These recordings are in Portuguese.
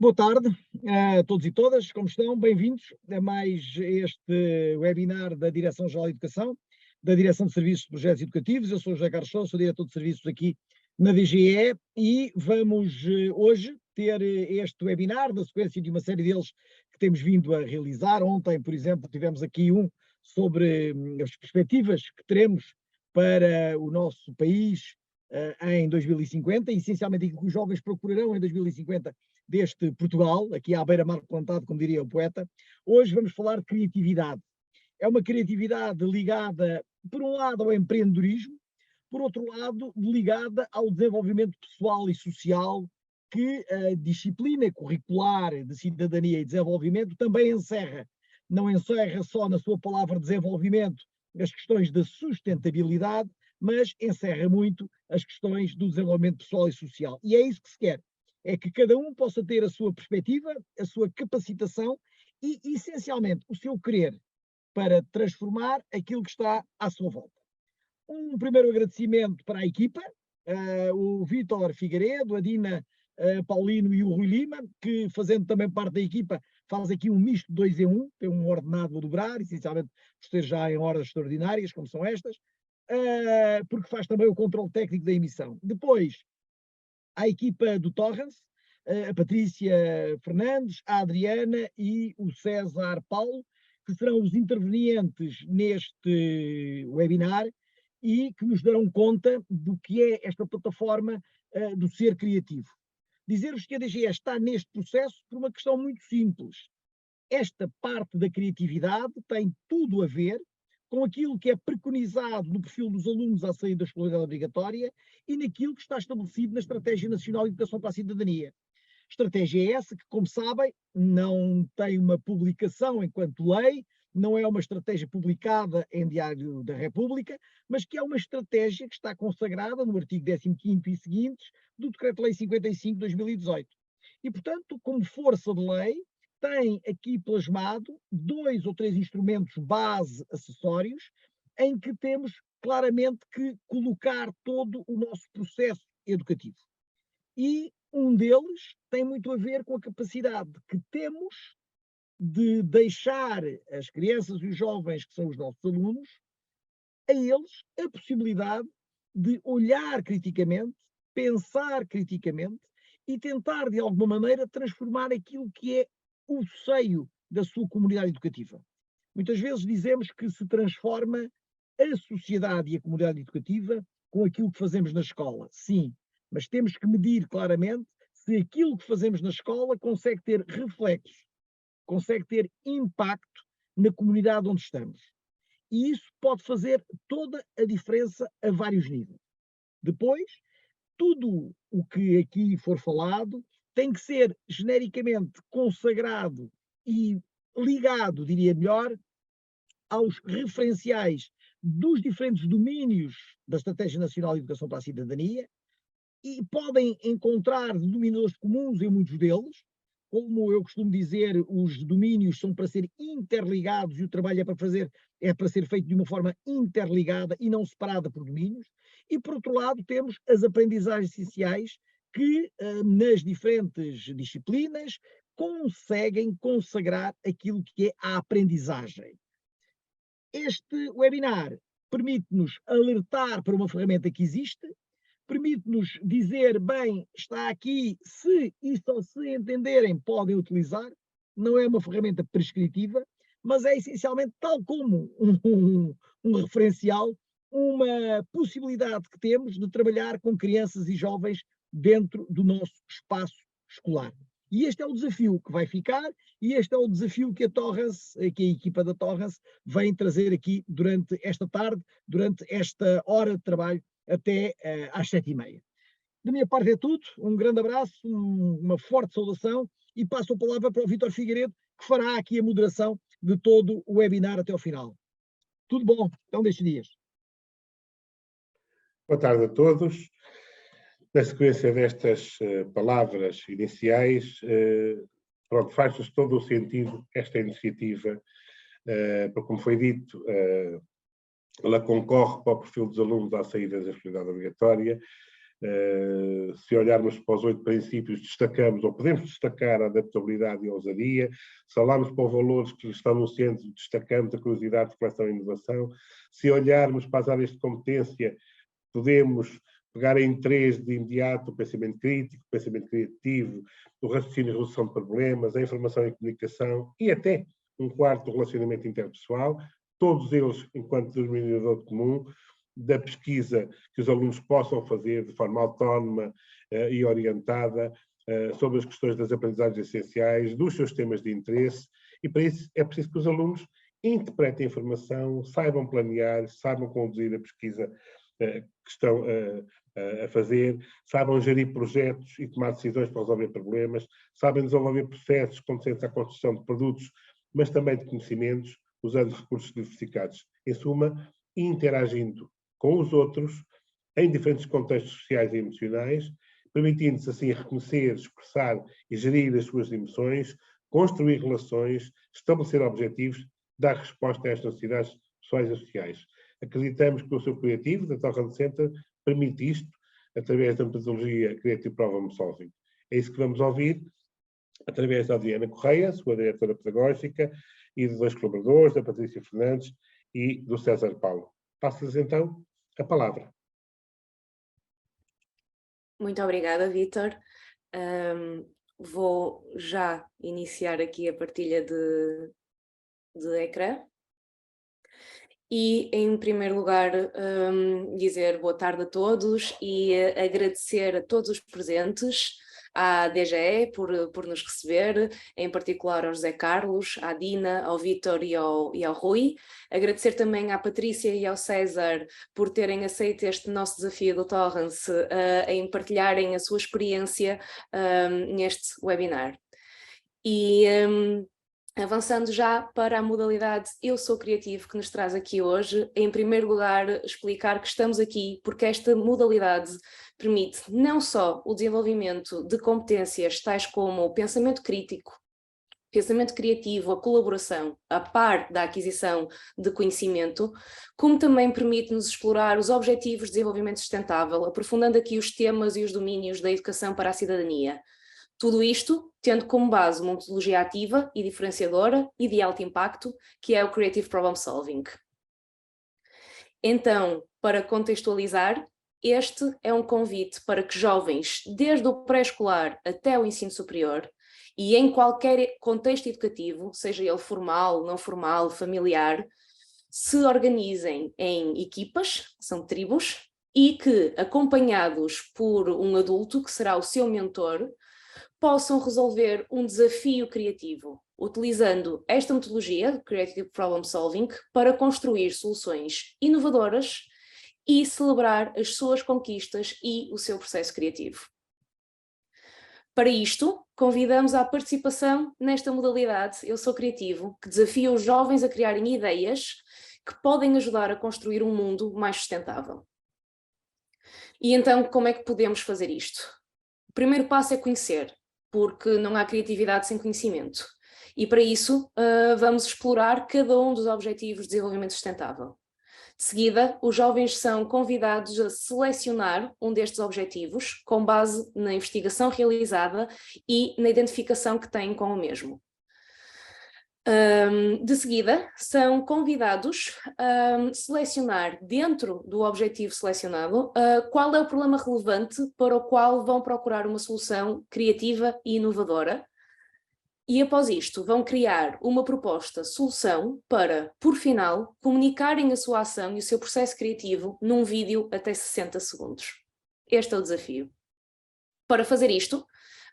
Boa tarde a todos e todas, como estão? Bem-vindos a mais este webinar da Direção-Geral de Educação, da Direção de Serviços de Projetos Educativos. Eu sou o José Carlos Sousa, sou diretor de serviços aqui na DGE e vamos hoje ter este webinar na sequência de uma série deles que temos vindo a realizar. Ontem, por exemplo, tivemos aqui um sobre as perspectivas que teremos para o nosso país em 2050, e essencialmente aquilo que os jovens procurarão em 2050 deste Portugal, aqui à beira-mar plantado, como diria o poeta. Hoje vamos falar de criatividade. É uma criatividade ligada, por um lado, ao empreendedorismo, por outro lado, ligada ao desenvolvimento pessoal e social que a disciplina curricular de cidadania e desenvolvimento também encerra. Não encerra só na sua palavra desenvolvimento as questões da sustentabilidade, mas encerra muito as questões do desenvolvimento pessoal e social. E é isso que se quer. É que cada um possa ter a sua perspectiva, a sua capacitação e, essencialmente, o seu querer para transformar aquilo que está à sua volta. Um primeiro agradecimento para a equipa, o Vítor Figueiredo, a Dina Paulino e o Rui Lima, que, fazendo também parte da equipa, faz aqui um misto de 2 em 1, tem um ordenado a dobrar, essencialmente por ser já em horas extraordinárias, como são estas, porque faz também o controle técnico da emissão. Depois, a equipa do Torrance, a Patrícia Fernandes, a Adriana e o César Paulo, que serão os intervenientes neste webinar e que nos darão conta do que é esta plataforma do ser criativo. Dizer-vos que a DGE está neste processo por uma questão muito simples. Esta parte da criatividade tem tudo a ver com aquilo que é preconizado no perfil dos alunos à saída da escolaridade obrigatória e naquilo que está estabelecido na Estratégia Nacional de Educação para a Cidadania. Estratégia essa que, como sabem, não tem uma publicação enquanto lei, não é uma estratégia publicada em Diário da República, mas que é uma estratégia que está consagrada no artigo 15º e seguintes do Decreto-Lei 55 de 2018. E, portanto, como força de lei, tem aqui plasmado 2 ou 3 instrumentos base acessórios em que temos claramente que colocar todo o nosso processo educativo. E um deles tem muito a ver com a capacidade que temos de deixar as crianças e os jovens, que são os nossos alunos, a eles a possibilidade de olhar criticamente, pensar criticamente e tentar, de alguma maneira, transformar aquilo que é o seio da sua comunidade educativa. Muitas vezes dizemos que se transforma a sociedade e a comunidade educativa com aquilo que fazemos na escola. Sim, mas temos que medir claramente se aquilo que fazemos na escola consegue ter reflexos, consegue ter impacto na comunidade onde estamos. E isso pode fazer toda a diferença a vários níveis. Depois, tudo o que aqui for falado tem que ser genericamente consagrado e ligado, diria melhor, aos referenciais dos diferentes domínios da Estratégia Nacional de Educação para a Cidadania e podem encontrar denominadores comuns em muitos deles. Como eu costumo dizer, os domínios são para ser interligados e o trabalho é para ser feito de uma forma interligada e não separada por domínios. E, por outro lado, temos as aprendizagens essenciais que, nas diferentes disciplinas, conseguem consagrar aquilo que é a aprendizagem. Este webinar permite-nos alertar para uma ferramenta que existe, permite-nos dizer, bem, está aqui, se e só se entenderem, podem utilizar. Não é uma ferramenta prescritiva, mas é essencialmente, tal como um referencial, uma possibilidade que temos de trabalhar com crianças e jovens dentro do nosso espaço escolar. E este é o desafio que vai ficar, e este é o desafio que que a equipa da Torrance vem trazer aqui durante esta tarde, durante esta hora de trabalho, até às 7h30. Da minha parte é tudo, um grande abraço, uma forte saudação e passo a palavra para o Vítor Figueiredo, que fará aqui a moderação de todo o webinar até ao final. Tudo bom, então destes dias. Boa tarde a todos. Na sequência destas palavras iniciais, faz todo o sentido esta iniciativa, porque, como foi dito, ela concorre para o perfil dos alunos à saída da escolaridade obrigatória, Se olharmos para os 8 princípios, destacamos, ou podemos destacar a adaptabilidade e a ousadia. Se olharmos para os valores que estão no centro, destacamos a curiosidade, reflexão e inovação. Se olharmos para as áreas de competência, podemos pegar em 3 de imediato: o pensamento crítico, o pensamento criativo, o raciocínio e resolução de problemas, a informação e comunicação, e até um 4º, relacionamento interpessoal, todos eles enquanto denominador comum da pesquisa que os alunos possam fazer de forma autónoma e orientada sobre as questões das aprendizagens essenciais, dos seus temas de interesse, e para isso é preciso que os alunos interpretem a informação, saibam planear, saibam conduzir a pesquisa que estão a fazer, saibam gerir projetos e tomar decisões para resolver problemas, sabem desenvolver processos consistentes à construção de produtos, mas também de conhecimentos, usando recursos diversificados. Em suma, interagindo com os outros, em diferentes contextos sociais e emocionais, permitindo-se assim reconhecer, expressar e gerir as suas emoções, construir relações, estabelecer objetivos, dar resposta a estas necessidades pessoais e sociais. Acreditamos que o seu criativo, da Torrent Center, permite isto através da metodologia Creative Problem Solving. É isso que vamos ouvir através da Adriana Correia, sua diretora pedagógica, e de 2 colaboradores, da Patrícia Fernandes e do César Paulo. Passo-lhes então a palavra. Muito obrigada, Vítor. Vou já iniciar aqui a partilha de ecrã. E, em primeiro lugar, dizer boa tarde a todos e agradecer a todos os presentes, à DGE por nos receber, em particular ao José Carlos, à Dina, ao Vítor e ao Rui. Agradecer também à Patrícia e ao César por terem aceito este nosso desafio do Torrance em partilharem a sua experiência neste webinar. E avançando já para a modalidade Eu Sou Criativo que nos traz aqui hoje, em primeiro lugar explicar que estamos aqui porque esta modalidade permite não só o desenvolvimento de competências tais como o pensamento crítico, pensamento criativo, a colaboração, a par da aquisição de conhecimento, como também permite-nos explorar os objetivos de desenvolvimento sustentável, aprofundando aqui os temas e os domínios da educação para a cidadania. Tudo isto tendo como base uma metodologia ativa e diferenciadora e de alto impacto, que é o Creative Problem Solving. Então, para contextualizar, este é um convite para que jovens, desde o pré-escolar até o ensino superior, e em qualquer contexto educativo, seja ele formal, não formal, familiar, se organizem em equipas, são tribos, e que, acompanhados por um adulto, que será o seu mentor, possam resolver um desafio criativo, utilizando esta metodologia, Creative Problem Solving, para construir soluções inovadoras e celebrar as suas conquistas e o seu processo criativo. Para isto, convidamos à participação nesta modalidade Eu Sou Criativo, que desafia os jovens a criarem ideias que podem ajudar a construir um mundo mais sustentável. E então, como é que podemos fazer isto? O primeiro passo é conhecer, porque não há criatividade sem conhecimento. E para isso vamos explorar cada um dos objetivos de desenvolvimento sustentável. De seguida, os jovens são convidados a selecionar um destes objetivos com base na investigação realizada e na identificação que têm com o mesmo. De seguida, são convidados a selecionar dentro do objetivo selecionado qual é o problema relevante para o qual vão procurar uma solução criativa e inovadora. E após isto, vão criar uma proposta-solução para, por final, comunicarem a sua ação e o seu processo criativo num vídeo até 60 segundos. Este é o desafio. Para fazer isto,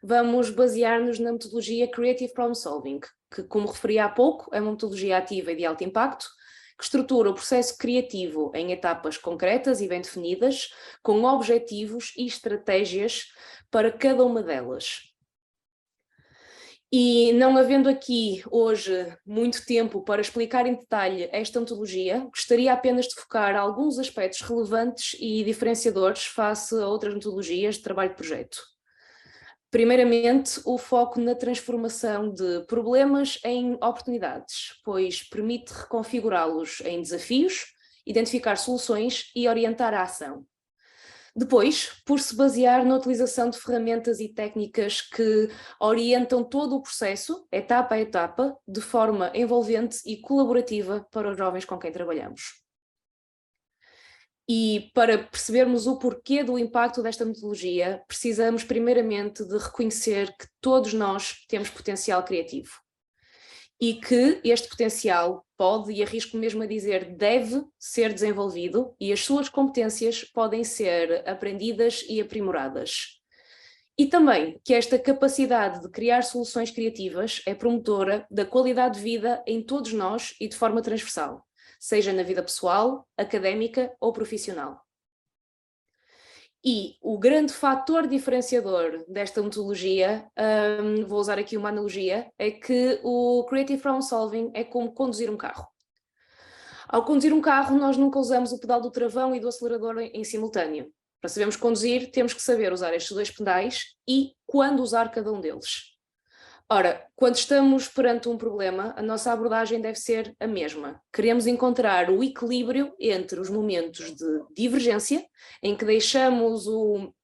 vamos basear-nos na metodologia Creative Problem Solving, que, como referi há pouco, é uma metodologia ativa e de alto impacto, que estrutura o processo criativo em etapas concretas e bem definidas, com objetivos e estratégias para cada uma delas. E não havendo aqui hoje muito tempo para explicar em detalhe esta metodologia, gostaria apenas de focar alguns aspectos relevantes e diferenciadores face a outras metodologias de trabalho de projeto. Primeiramente, o foco na transformação de problemas em oportunidades, pois permite reconfigurá-los em desafios, identificar soluções e orientar a ação. Depois, por se basear na utilização de ferramentas e técnicas que orientam todo o processo, etapa a etapa, de forma envolvente e colaborativa para os jovens com quem trabalhamos. E para percebermos o porquê do impacto desta metodologia, precisamos primeiramente de reconhecer que todos nós temos potencial criativo. E que este potencial pode, e arrisco mesmo a dizer, deve ser desenvolvido e as suas competências podem ser aprendidas e aprimoradas. E também que esta capacidade de criar soluções criativas é promotora da qualidade de vida em todos nós e de forma transversal, seja na vida pessoal, académica ou profissional. E o grande fator diferenciador desta metodologia, vou usar aqui uma analogia, é que o Creative Problem Solving é como conduzir um carro. Ao conduzir um carro, nós nunca usamos o pedal do travão e do acelerador em simultâneo. Para sabermos conduzir, temos que saber usar estes dois pedais e quando usar cada um deles. Ora, quando estamos perante um problema, a nossa abordagem deve ser a mesma. Queremos encontrar o equilíbrio entre os momentos de divergência, em que deixamos o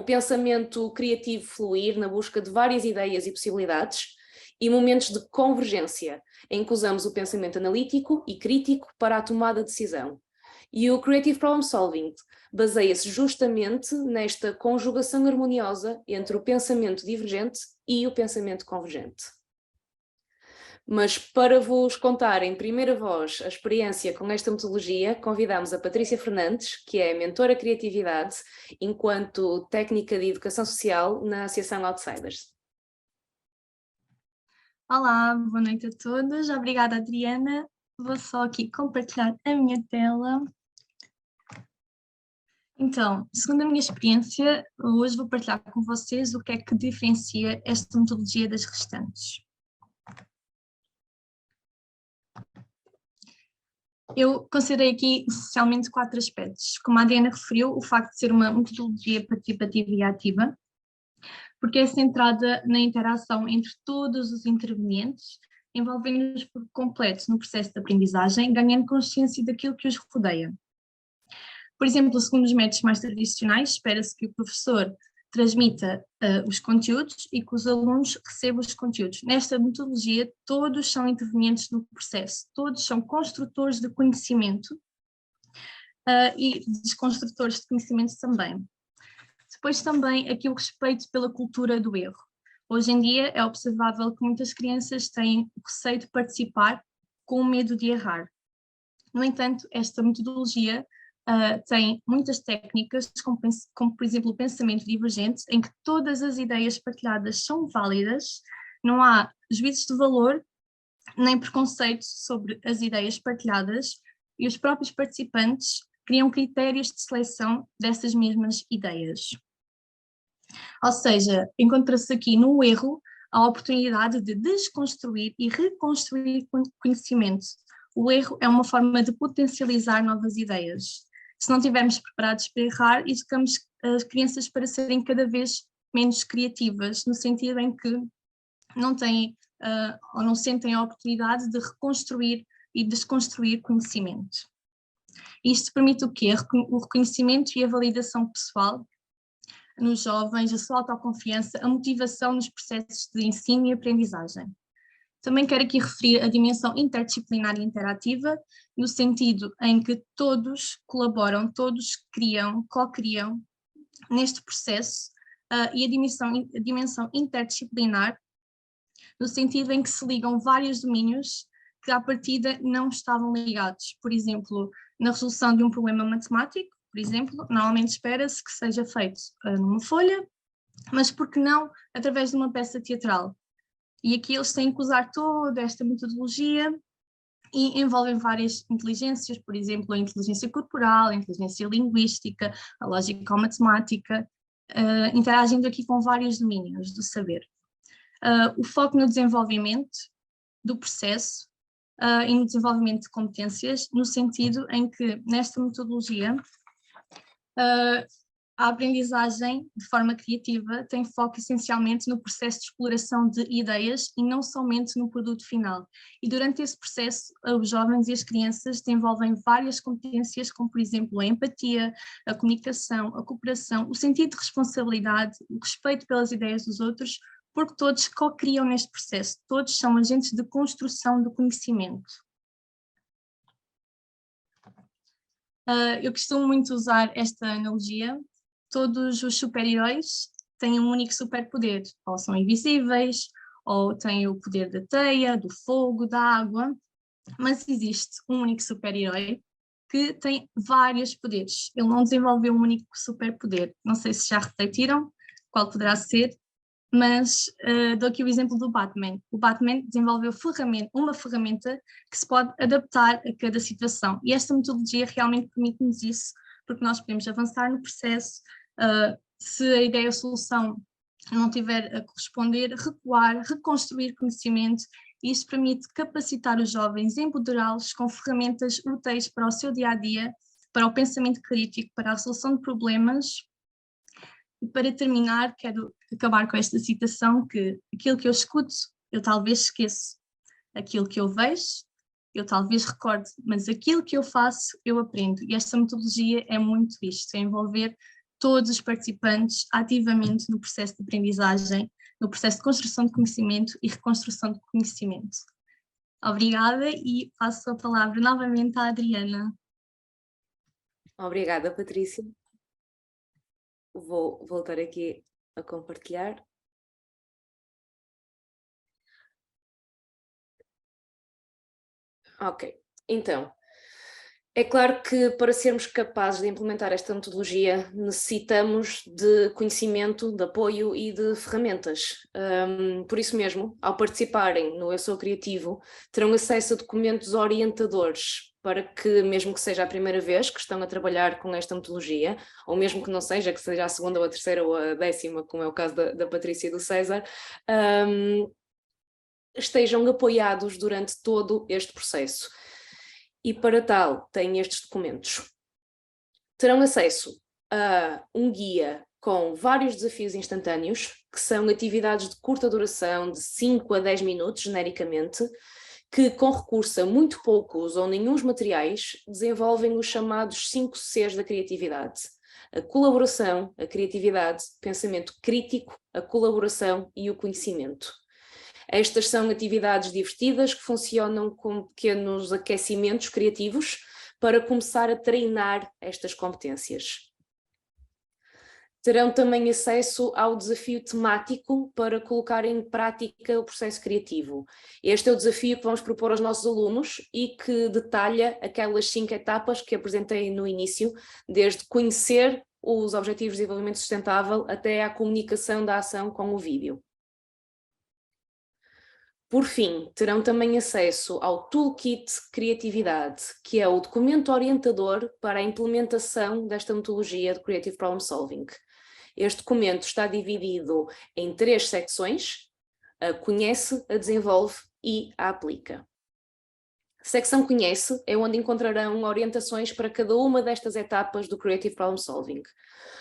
pensamento criativo fluir na busca de várias ideias e possibilidades, e momentos de convergência, em que usamos o pensamento analítico e crítico para a tomada de decisão. E o Creative Problem Solving baseia-se justamente nesta conjugação harmoniosa entre o pensamento divergente e o pensamento convergente. Mas para vos contar em primeira voz a experiência com esta metodologia, convidamos a Patrícia Fernandes, que é mentora criatividade enquanto técnica de educação social na Associação Outsiders. Olá, boa noite a todos. Obrigada, Adriana. Vou só aqui compartilhar a minha tela. Então, segundo a minha experiência, hoje vou partilhar com vocês o que é que diferencia esta metodologia das restantes. Eu considerei aqui essencialmente 4 aspectos. Como a Adriana referiu, o facto de ser uma metodologia participativa e ativa, porque é centrada na interação entre todos os intervenientes, envolvendo-os por completo no processo de aprendizagem, ganhando consciência daquilo que os rodeia. Por exemplo, segundo os métodos mais tradicionais, espera-se que o professor transmita os conteúdos e que os alunos recebam os conteúdos. Nesta metodologia, todos são intervenientes no processo, todos são construtores de conhecimento e desconstrutores de conhecimento também. Depois também aqui o respeito pela cultura do erro. Hoje em dia é observável que muitas crianças têm o receio de participar com medo de errar. No entanto, esta metodologia tem muitas técnicas, como por exemplo o pensamento divergente, em que todas as ideias partilhadas são válidas, não há juízos de valor nem preconceitos sobre as ideias partilhadas e os próprios participantes criam critérios de seleção dessas mesmas ideias. Ou seja, encontra-se aqui no erro a oportunidade de desconstruir e reconstruir conhecimento. O erro é uma forma de potencializar novas ideias. Se não estivermos preparados para errar, educamos as crianças para serem cada vez menos criativas, no sentido em que não têm ou não sentem a oportunidade de reconstruir e desconstruir conhecimento. Isto permite o quê? O reconhecimento e a validação pessoal nos jovens, a sua autoconfiança, a motivação nos processos de ensino e aprendizagem. Também quero aqui referir a dimensão interdisciplinar e interativa, no sentido em que todos colaboram, todos criam, co-criam neste processo, e a dimensão interdisciplinar, no sentido em que se ligam vários domínios que à partida não estavam ligados. Por exemplo, na resolução de um problema matemático, por exemplo, normalmente espera-se que seja feito numa folha, mas por que não através de uma peça teatral? E aqui eles têm que usar toda esta metodologia e envolvem várias inteligências, por exemplo, a inteligência corporal, a inteligência linguística, a lógica ou matemática, interagindo aqui com vários domínios do saber. O foco no desenvolvimento do processo e no desenvolvimento de competências, no sentido em que nesta metodologia A aprendizagem de forma criativa tem foco essencialmente no processo de exploração de ideias e não somente no produto final. E durante esse processo, os jovens e as crianças desenvolvem várias competências, como por exemplo a empatia, a comunicação, a cooperação, o sentido de responsabilidade, o respeito pelas ideias dos outros, porque todos co-criam neste processo, todos são agentes de construção do conhecimento. Eu costumo muito usar esta analogia. Todos os super-heróis têm um único superpoder, ou são invisíveis, ou têm o poder da teia, do fogo, da água, mas existe um único super-herói que tem vários poderes. Ele não desenvolveu um único superpoder. Não sei se já refletiram qual poderá ser, mas dou aqui o exemplo do Batman. O Batman desenvolveu uma ferramenta que se pode adaptar a cada situação, e esta metodologia realmente permite-nos isso, porque nós podemos avançar no processo, se a ideia ou solução não tiver a corresponder, recuar, reconstruir conhecimento, e isso permite capacitar os jovens, empoderá-los com ferramentas úteis para o seu dia-a-dia, para o pensamento crítico, para a resolução de problemas. E para terminar, quero acabar com esta citação que aquilo que eu escuto, eu talvez esqueço. Aquilo que eu vejo, eu talvez recorde, mas aquilo que eu faço, eu aprendo. E esta metodologia é muito isto, é envolver todos os participantes ativamente no processo de aprendizagem, no processo de construção de conhecimento e reconstrução de conhecimento. Obrigada e passo a palavra novamente à Adriana. Obrigada, Patrícia. Vou voltar aqui a compartilhar. Ok, então, é claro que para sermos capazes de implementar esta metodologia necessitamos de conhecimento, de apoio e de ferramentas. Por isso mesmo, ao participarem no Eu Sou Criativo, terão acesso a documentos orientadores para que, mesmo que seja a primeira vez que estão a trabalhar com esta metodologia, ou mesmo que não seja, que seja a segunda ou a terceira ou a 10ª, como é o caso da Patrícia e do César, estejam apoiados durante todo este processo. E para tal, têm estes documentos. Terão acesso a um guia com vários desafios instantâneos, que são atividades de curta duração, de 5 a 10 minutos, genericamente, que com recurso a muito poucos ou nenhuns materiais, desenvolvem os chamados 5 Cs da criatividade. A colaboração, a criatividade, o pensamento crítico, a colaboração e o conhecimento. Estas são atividades divertidas que funcionam como pequenos aquecimentos criativos para começar a treinar estas competências. Terão também acesso ao desafio temático para colocar em prática o processo criativo. Este é o desafio que vamos propor aos nossos alunos e que detalha aquelas 5 etapas que apresentei no início, desde conhecer os Objetivos de Desenvolvimento Sustentável até à comunicação da ação com o vídeo. Por fim, terão também acesso ao Toolkit Criatividade, que é o documento orientador para a implementação desta metodologia de Creative Problem Solving. Este documento está dividido em 3 secções: a Conhece, a Desenvolve e a Aplica. A secção Conhece é onde encontrarão orientações para cada uma destas etapas do Creative Problem Solving.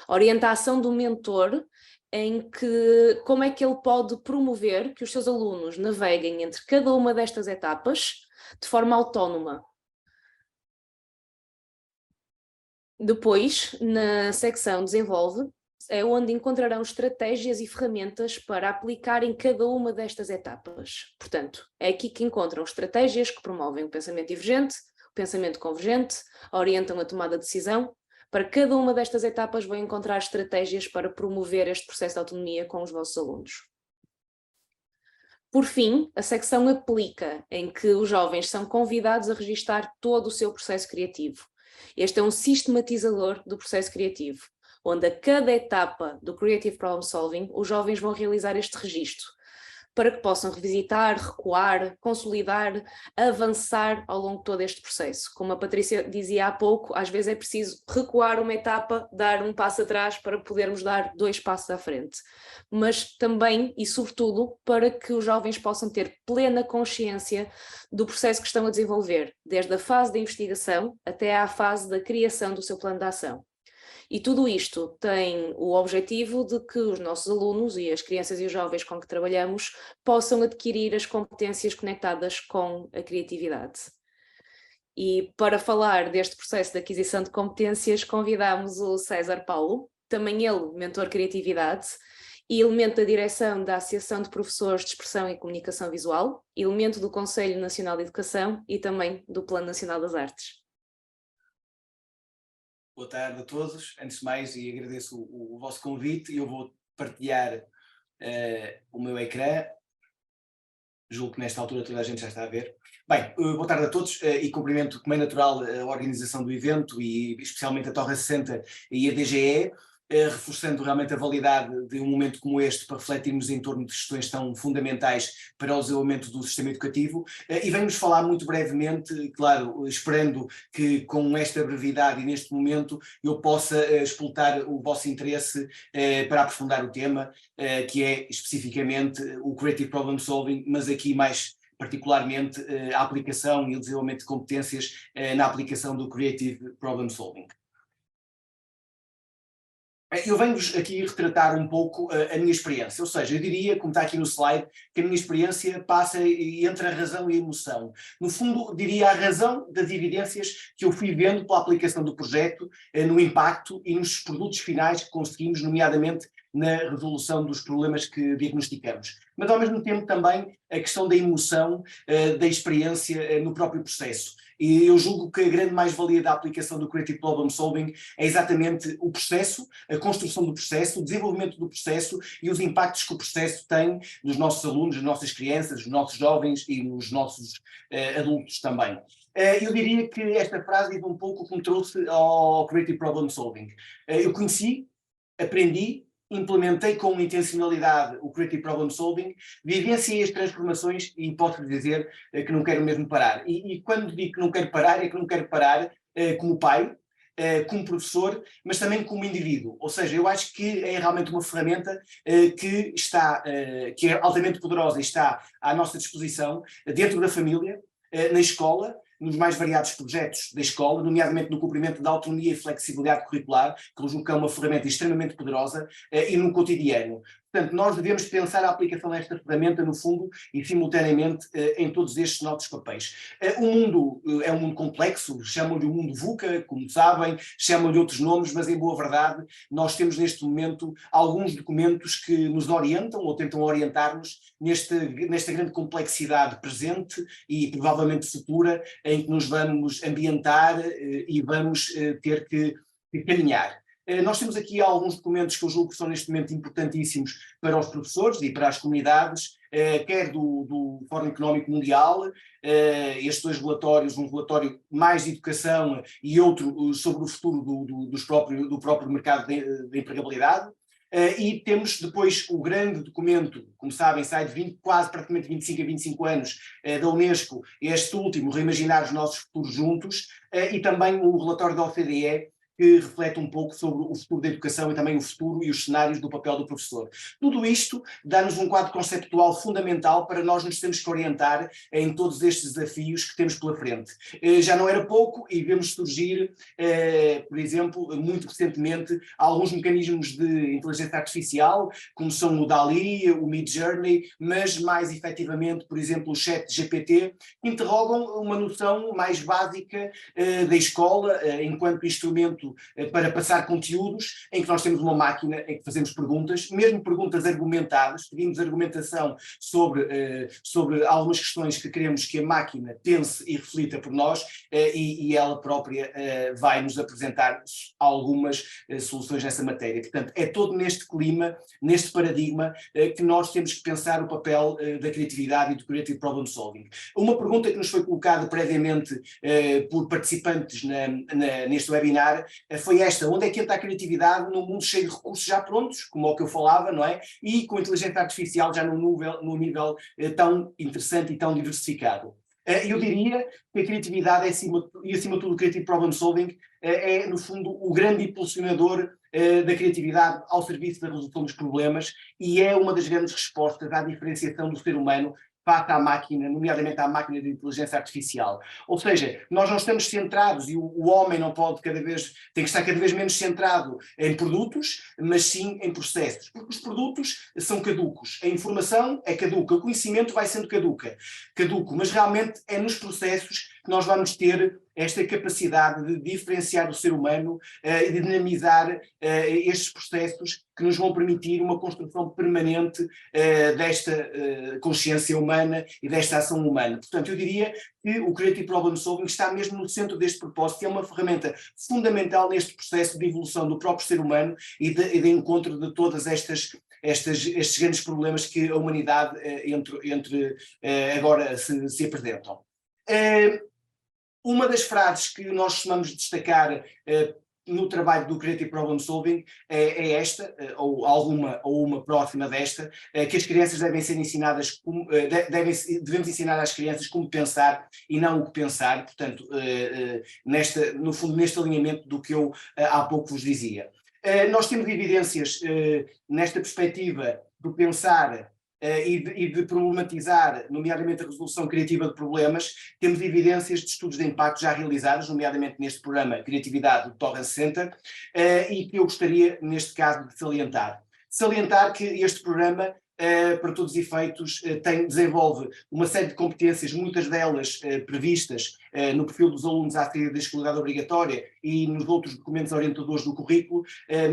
A orientação do mentor, em que como é que ele pode promover que os seus alunos naveguem entre cada uma destas etapas de forma autónoma. Depois, na secção Desenvolve, é onde encontrarão estratégias e ferramentas para aplicar em cada uma destas etapas. Portanto, é aqui que encontram estratégias que promovem o pensamento divergente, o pensamento convergente, orientam a tomada de decisão. Para cada uma destas etapas vão encontrar estratégias para promover este processo de autonomia com os vossos alunos. Por fim, a secção Aplica, em que os jovens são convidados a registar todo o seu processo criativo. Este é um sistematizador do processo criativo, onde a cada etapa do Creative Problem Solving os jovens vão realizar este registro, para que possam revisitar, recuar, consolidar, avançar ao longo de todo este processo. Como a Patrícia dizia há pouco, às vezes é preciso recuar uma etapa, dar um passo atrás para podermos dar 2 passos à frente. Mas também e sobretudo para que os jovens possam ter plena consciência do processo que estão a desenvolver, desde a fase da investigação até à fase da criação do seu plano de ação. E tudo isto tem o objetivo de que os nossos alunos e as crianças e os jovens com que trabalhamos possam adquirir as competências conectadas com a criatividade. E para falar deste processo de aquisição de competências, convidamos o César Paulo, também ele mentor criatividade, e elemento da direção da Associação de Professores de Expressão e Comunicação Visual, elemento do Conselho Nacional de Educação e também do Plano Nacional das Artes. Boa tarde a todos. Antes de mais, e agradeço o vosso convite, eu vou partilhar o meu ecrã. Julgo que nesta altura toda a gente já está a ver. Bem, boa tarde a todos e cumprimento, como é natural, a organização do evento e especialmente a Torre 60 e a DGE, reforçando realmente a validade de um momento como este para refletirmos em torno de questões tão fundamentais para o desenvolvimento do sistema educativo, e venho-vos falar muito brevemente, claro, esperando que com esta brevidade e neste momento eu possa explotar o vosso interesse para aprofundar o tema, que é especificamente o Creative Problem Solving, mas aqui mais particularmente a aplicação e o desenvolvimento de competências na aplicação do Creative Problem Solving. Eu venho-vos aqui retratar um pouco a minha experiência, ou seja, eu diria, como está aqui no slide, que a minha experiência passa entre a razão e a emoção. No fundo, diria a razão das evidências que eu fui vendo pela aplicação do projeto, no impacto e nos produtos finais que conseguimos, nomeadamente na resolução dos problemas que diagnosticamos. Mas ao mesmo tempo também a questão da emoção, da experiência no próprio processo. E eu julgo que a grande mais-valia da aplicação do Creative Problem Solving é exatamente o processo, a construção do processo, o desenvolvimento do processo e os impactos que o processo tem nos nossos alunos, nas nossas crianças, nos nossos jovens e nos nossos adultos também. Eu diria que esta frase diz um pouco o que me trouxe ao Creative Problem Solving. Eu conheci, aprendi, implementei com intencionalidade o Creative Problem Solving, vivenciei as transformações e posso dizer que não quero mesmo parar. E quando digo que não quero parar, é que não quero parar como pai, como professor, mas também como indivíduo. Ou seja, eu acho que é realmente uma ferramenta que é altamente poderosa e está à nossa disposição dentro da família, na escola, nos mais variados projetos da escola, nomeadamente no cumprimento da autonomia e flexibilidade curricular, que eu julgo que é uma ferramenta extremamente poderosa, e no cotidiano. Portanto, nós devemos pensar a aplicação desta ferramenta, no fundo, e simultaneamente em todos estes nossos papéis. O mundo é um mundo complexo, chamam-lhe o mundo VUCA, como sabem, chamam-lhe outros nomes, mas em boa verdade nós temos neste momento alguns documentos que nos orientam ou tentam orientar-nos nesta grande complexidade presente e provavelmente futura, em que nos vamos ambientar e vamos ter que caminhar. Nós temos aqui alguns documentos que eu julgo que são neste momento importantíssimos para os professores e para as comunidades, quer do Fórum Económico Mundial, estes dois relatórios, um relatório mais de educação e outro sobre o futuro do próprio mercado de empregabilidade. E temos depois o grande documento, como sabem, sai de quase praticamente 25 a 25 anos da Unesco, este último, Reimaginar os Nossos Futuros Juntos, e também o relatório da OCDE, que reflete um pouco sobre o futuro da educação e também o futuro e os cenários do papel do professor. Tudo isto dá-nos um quadro conceptual fundamental para nós nos termos que orientar em todos estes desafios que temos pela frente. Já não era pouco e vemos surgir, por exemplo, muito recentemente, alguns mecanismos de inteligência artificial, como são o DALL-E, o Midjourney, mas mais efetivamente, por exemplo, o ChatGPT, que interrogam uma noção mais básica da escola, enquanto instrumento para passar conteúdos, em que nós temos uma máquina em que fazemos perguntas, mesmo perguntas argumentadas, pedimos argumentação sobre algumas questões que queremos que a máquina pense e reflita por nós, e ela própria vai nos apresentar algumas soluções nessa matéria. Portanto, é todo neste clima, neste paradigma, que nós temos que pensar o papel da criatividade e do Creative Problem Solving. Uma pergunta que nos foi colocada previamente por participantes neste webinar foi esta: onde é que entra a criatividade num mundo cheio de recursos já prontos, como o que eu falava, não é? E com a inteligência artificial já num nível tão interessante e tão diversificado. Eu diria que a criatividade acima de tudo o Creative Problem Solving é, no fundo, o grande impulsionador da criatividade ao serviço da resolução dos problemas, e é uma das grandes respostas à diferenciação do ser humano face à máquina, nomeadamente à máquina de inteligência artificial. Ou seja, nós não estamos centrados, e o homem não pode tem que estar cada vez menos centrado em produtos, mas sim em processos, porque os produtos são caducos, a informação é caduca, o conhecimento vai sendo caduco, mas realmente é nos processos que nós vamos ter esta capacidade de diferenciar o ser humano e de dinamizar estes processos que nos vão permitir uma construção permanente desta consciência humana e desta ação humana. Portanto, eu diria que o Creative Problem Solving está mesmo no centro deste propósito, que é uma ferramenta fundamental neste processo de evolução do próprio ser humano e de encontro de todas estes grandes problemas que a humanidade agora se apresentam. Uma das frases que nós costumamos destacar no trabalho do Creative Problem Solving é esta, ou uma próxima desta, que as crianças devem ser ensinadas, devemos ensinar às crianças como pensar e não o que pensar, portanto, no fundo, neste alinhamento do que eu há pouco vos dizia. Nós temos evidências nesta perspectiva do pensar e de problematizar, nomeadamente a resolução criativa de problemas. Temos evidências de estudos de impacto já realizados, nomeadamente neste programa Criatividade do Torrance Center, e que eu gostaria, neste caso, de salientar que este programa, para todos os efeitos, desenvolve uma série de competências, muitas delas previstas no perfil dos alunos à saída da escolaridade obrigatória e nos outros documentos orientadores do currículo,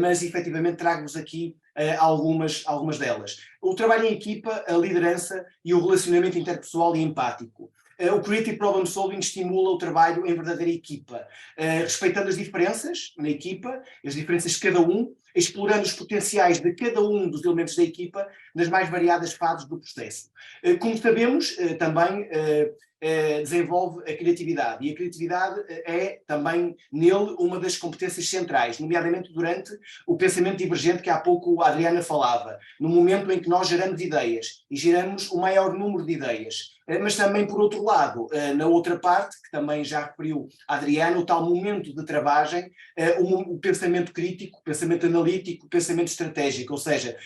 mas efetivamente trago-vos aqui algumas delas. O trabalho em equipa, a liderança e o relacionamento interpessoal e empático. O Creative Problem Solving estimula o trabalho em verdadeira equipa, respeitando as diferenças na equipa, as diferenças de cada um, explorando os potenciais de cada um dos elementos da equipa nas mais variadas fases do processo. Como sabemos, também desenvolve a criatividade, e a criatividade é também nele uma das competências centrais, nomeadamente durante o pensamento divergente que há pouco a Adriana falava, no momento em que nós geramos ideias, e geramos o maior número de ideias. Mas também, por outro lado, na outra parte, que também já referiu a Adriana, o tal momento de travagem, o pensamento crítico, o pensamento analítico, o pensamento estratégico, ou seja,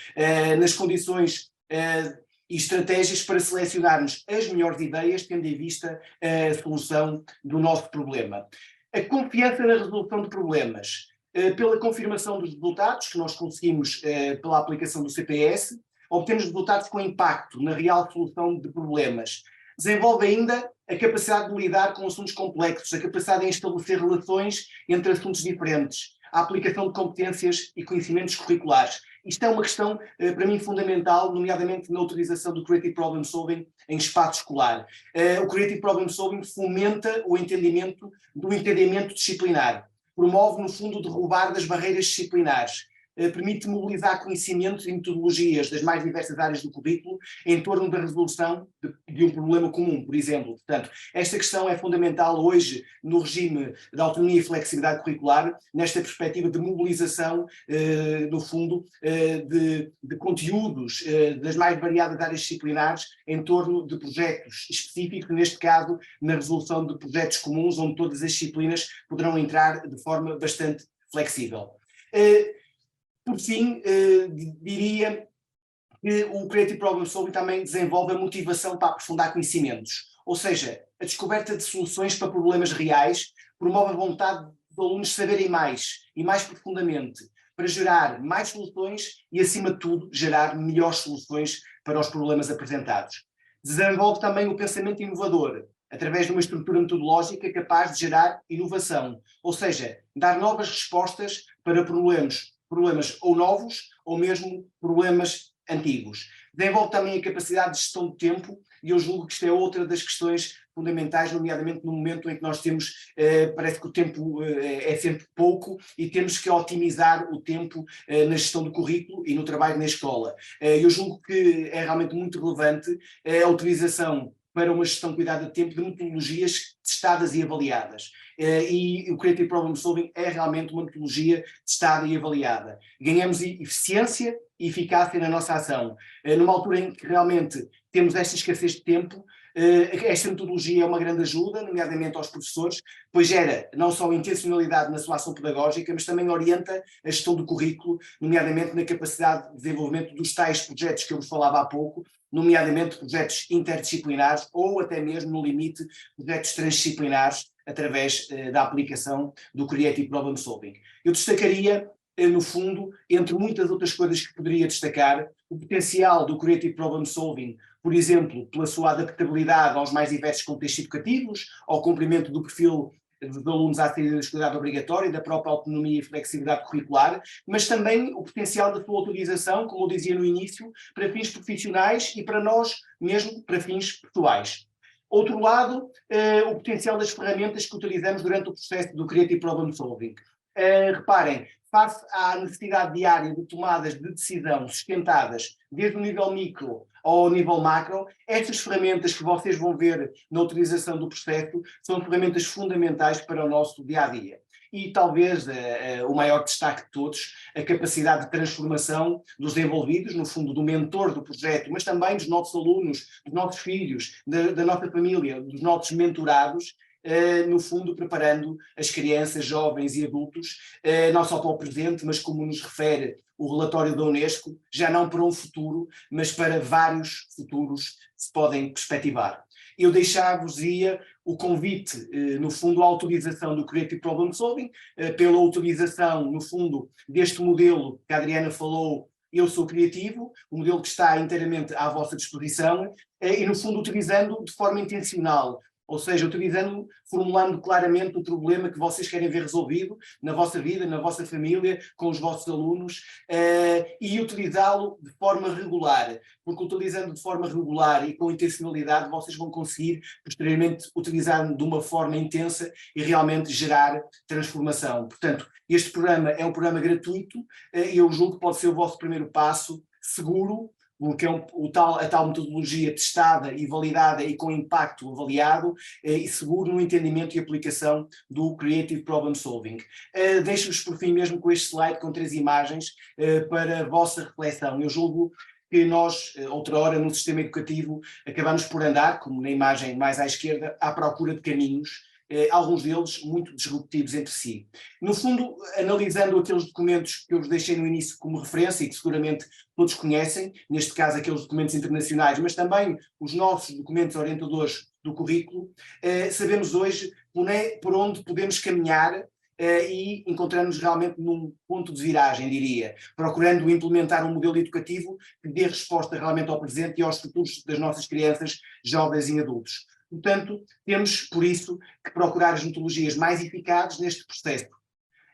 nas condições e estratégias para selecionarmos as melhores ideias, tendo em vista a solução do nosso problema. A confiança na resolução de problemas, pela confirmação dos resultados que nós conseguimos pela aplicação do CPS, obtemos resultados com impacto na real solução de problemas. Desenvolve ainda a capacidade de lidar com assuntos complexos, a capacidade de estabelecer relações entre assuntos diferentes, a aplicação de competências e conhecimentos curriculares. Isto é uma questão, para mim, fundamental, nomeadamente na utilização do Creative Problem Solving em espaço escolar. O Creative Problem Solving fomenta o entendimento do entendimento disciplinar, promove, no fundo, derrubar das barreiras disciplinares, permite mobilizar conhecimentos e metodologias das mais diversas áreas do currículo em torno da resolução de um problema comum, por exemplo. Portanto, esta questão é fundamental hoje no regime da autonomia e flexibilidade curricular, nesta perspectiva de mobilização, no fundo, de conteúdos das mais variadas áreas disciplinares em torno de projetos específicos, neste caso, na resolução de projetos comuns, onde todas as disciplinas poderão entrar de forma bastante flexível. Por fim, diria que o Creative Problem Solving também desenvolve a motivação para aprofundar conhecimentos, ou seja, a descoberta de soluções para problemas reais promove a vontade dos alunos saberem mais e mais profundamente, para gerar mais soluções e, acima de tudo, gerar melhores soluções para os problemas apresentados. Desenvolve também o pensamento inovador, através de uma estrutura metodológica capaz de gerar inovação, ou seja, dar novas respostas para problemas ou novos, ou mesmo problemas antigos. Desenvolve também a capacidade de gestão do tempo, e eu julgo que isto é outra das questões fundamentais, nomeadamente no momento em que nós temos, parece que o tempo é sempre pouco, e temos que otimizar o tempo na gestão do currículo e no trabalho na escola. Eu julgo que é realmente muito relevante a utilização para uma gestão de cuidado de tempo de metodologias testadas e avaliadas. E o Creative Problem Solving é realmente uma metodologia testada e avaliada. Ganhamos eficiência e eficácia na nossa ação. Numa altura em que realmente temos esta escassez de tempo, Esta metodologia é uma grande ajuda, nomeadamente aos professores, pois gera não só intencionalidade na sua ação pedagógica, mas também orienta a gestão do currículo, nomeadamente na capacidade de desenvolvimento dos tais projetos que eu vos falava há pouco, nomeadamente projetos interdisciplinares ou até mesmo, no limite, projetos transdisciplinares através da aplicação do Creative Problem Solving. Eu destacaria, no fundo, entre muitas outras coisas que poderia destacar, o potencial do Creative Problem Solving, por exemplo, pela sua adaptabilidade aos mais diversos contextos educativos, ao cumprimento do perfil dos alunos à saída da escolaridade obrigatória e da própria autonomia e flexibilidade curricular, mas também o potencial da sua utilização, como eu dizia no início, para fins profissionais e para nós mesmo para fins pessoais. Outro lado, o potencial das ferramentas que utilizamos durante o processo do Creative Problem Solving. Reparem, face à necessidade diária de tomadas de decisão sustentadas desde o nível micro ao nível macro, estas ferramentas que vocês vão ver na utilização do processo são ferramentas fundamentais para o nosso dia-a-dia. E talvez o maior destaque de todos, a capacidade de transformação dos envolvidos, no fundo do mentor do projeto, mas também dos nossos alunos, dos nossos filhos, da nossa família, dos nossos mentorados, no fundo preparando as crianças, jovens e adultos, não só para o presente, mas como nos refere o relatório da Unesco, já não para um futuro, mas para vários futuros que se podem perspectivar. Eu deixar-vos-ia o convite, no fundo, à utilização do Creative Problem Solving, pela utilização, no fundo, deste modelo que a Adriana falou, Eu Sou Criativo, um modelo que está inteiramente à vossa disposição, e, no fundo, utilizando de forma intencional, ou seja, utilizando, formulando claramente o problema que vocês querem ver resolvido na vossa vida, na vossa família, com os vossos alunos, e utilizá-lo de forma regular, porque utilizando de forma regular e com intencionalidade, vocês vão conseguir, posteriormente, utilizar de uma forma intensa e realmente gerar transformação. Portanto, este programa é um programa gratuito e eu julgo que pode ser o vosso primeiro passo seguro, porque é a tal metodologia testada e validada e com impacto avaliado e seguro no entendimento e aplicação do Creative Problem Solving. Deixo-vos por fim mesmo com este slide com 3 imagens para a vossa reflexão. Eu julgo que nós, outra hora, no sistema educativo, acabamos por andar, como na imagem mais à esquerda, à procura de caminhos, alguns deles muito disruptivos entre si. No fundo, analisando aqueles documentos que eu vos deixei no início como referência e que seguramente todos conhecem, neste caso aqueles documentos internacionais, mas também os nossos documentos orientadores do currículo, sabemos hoje por onde podemos caminhar e encontramos realmente num ponto de viragem, diria, procurando implementar um modelo educativo que dê resposta realmente ao presente e aos futuros das nossas crianças, jovens e adultos. Portanto, temos, por isso, que procurar as metodologias mais eficazes neste processo.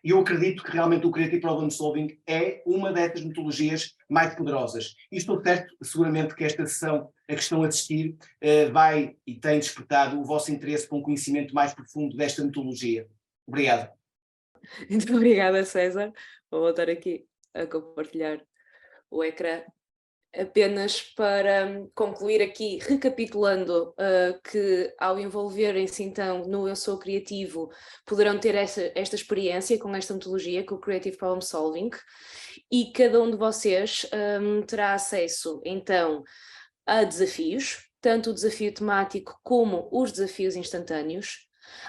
E eu acredito que realmente o Creative Problem Solving é uma dessas metodologias mais poderosas. E estou certo, seguramente, que esta sessão a que estão a assistir vai e tem despertado o vosso interesse para um conhecimento mais profundo desta metodologia. Obrigado. Muito obrigada, César. Vou voltar aqui a compartilhar o ecrã. Apenas para concluir aqui, recapitulando que ao envolverem-se então no Eu Sou Criativo, poderão ter esta experiência com esta metodologia, com o Creative Problem Solving, e cada um de vocês terá acesso então a desafios, tanto o desafio temático como os desafios instantâneos,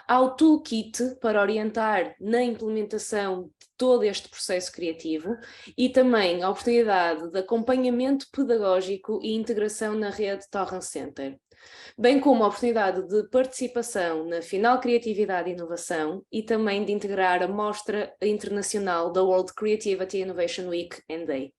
ao toolkit para orientar na implementação de todo este processo criativo e também a oportunidade de acompanhamento pedagógico e integração na rede Torrent Center, bem como a oportunidade de participação na Final Criatividade e Inovação e também de integrar a Mostra Internacional da World Creativity Innovation Week and Day.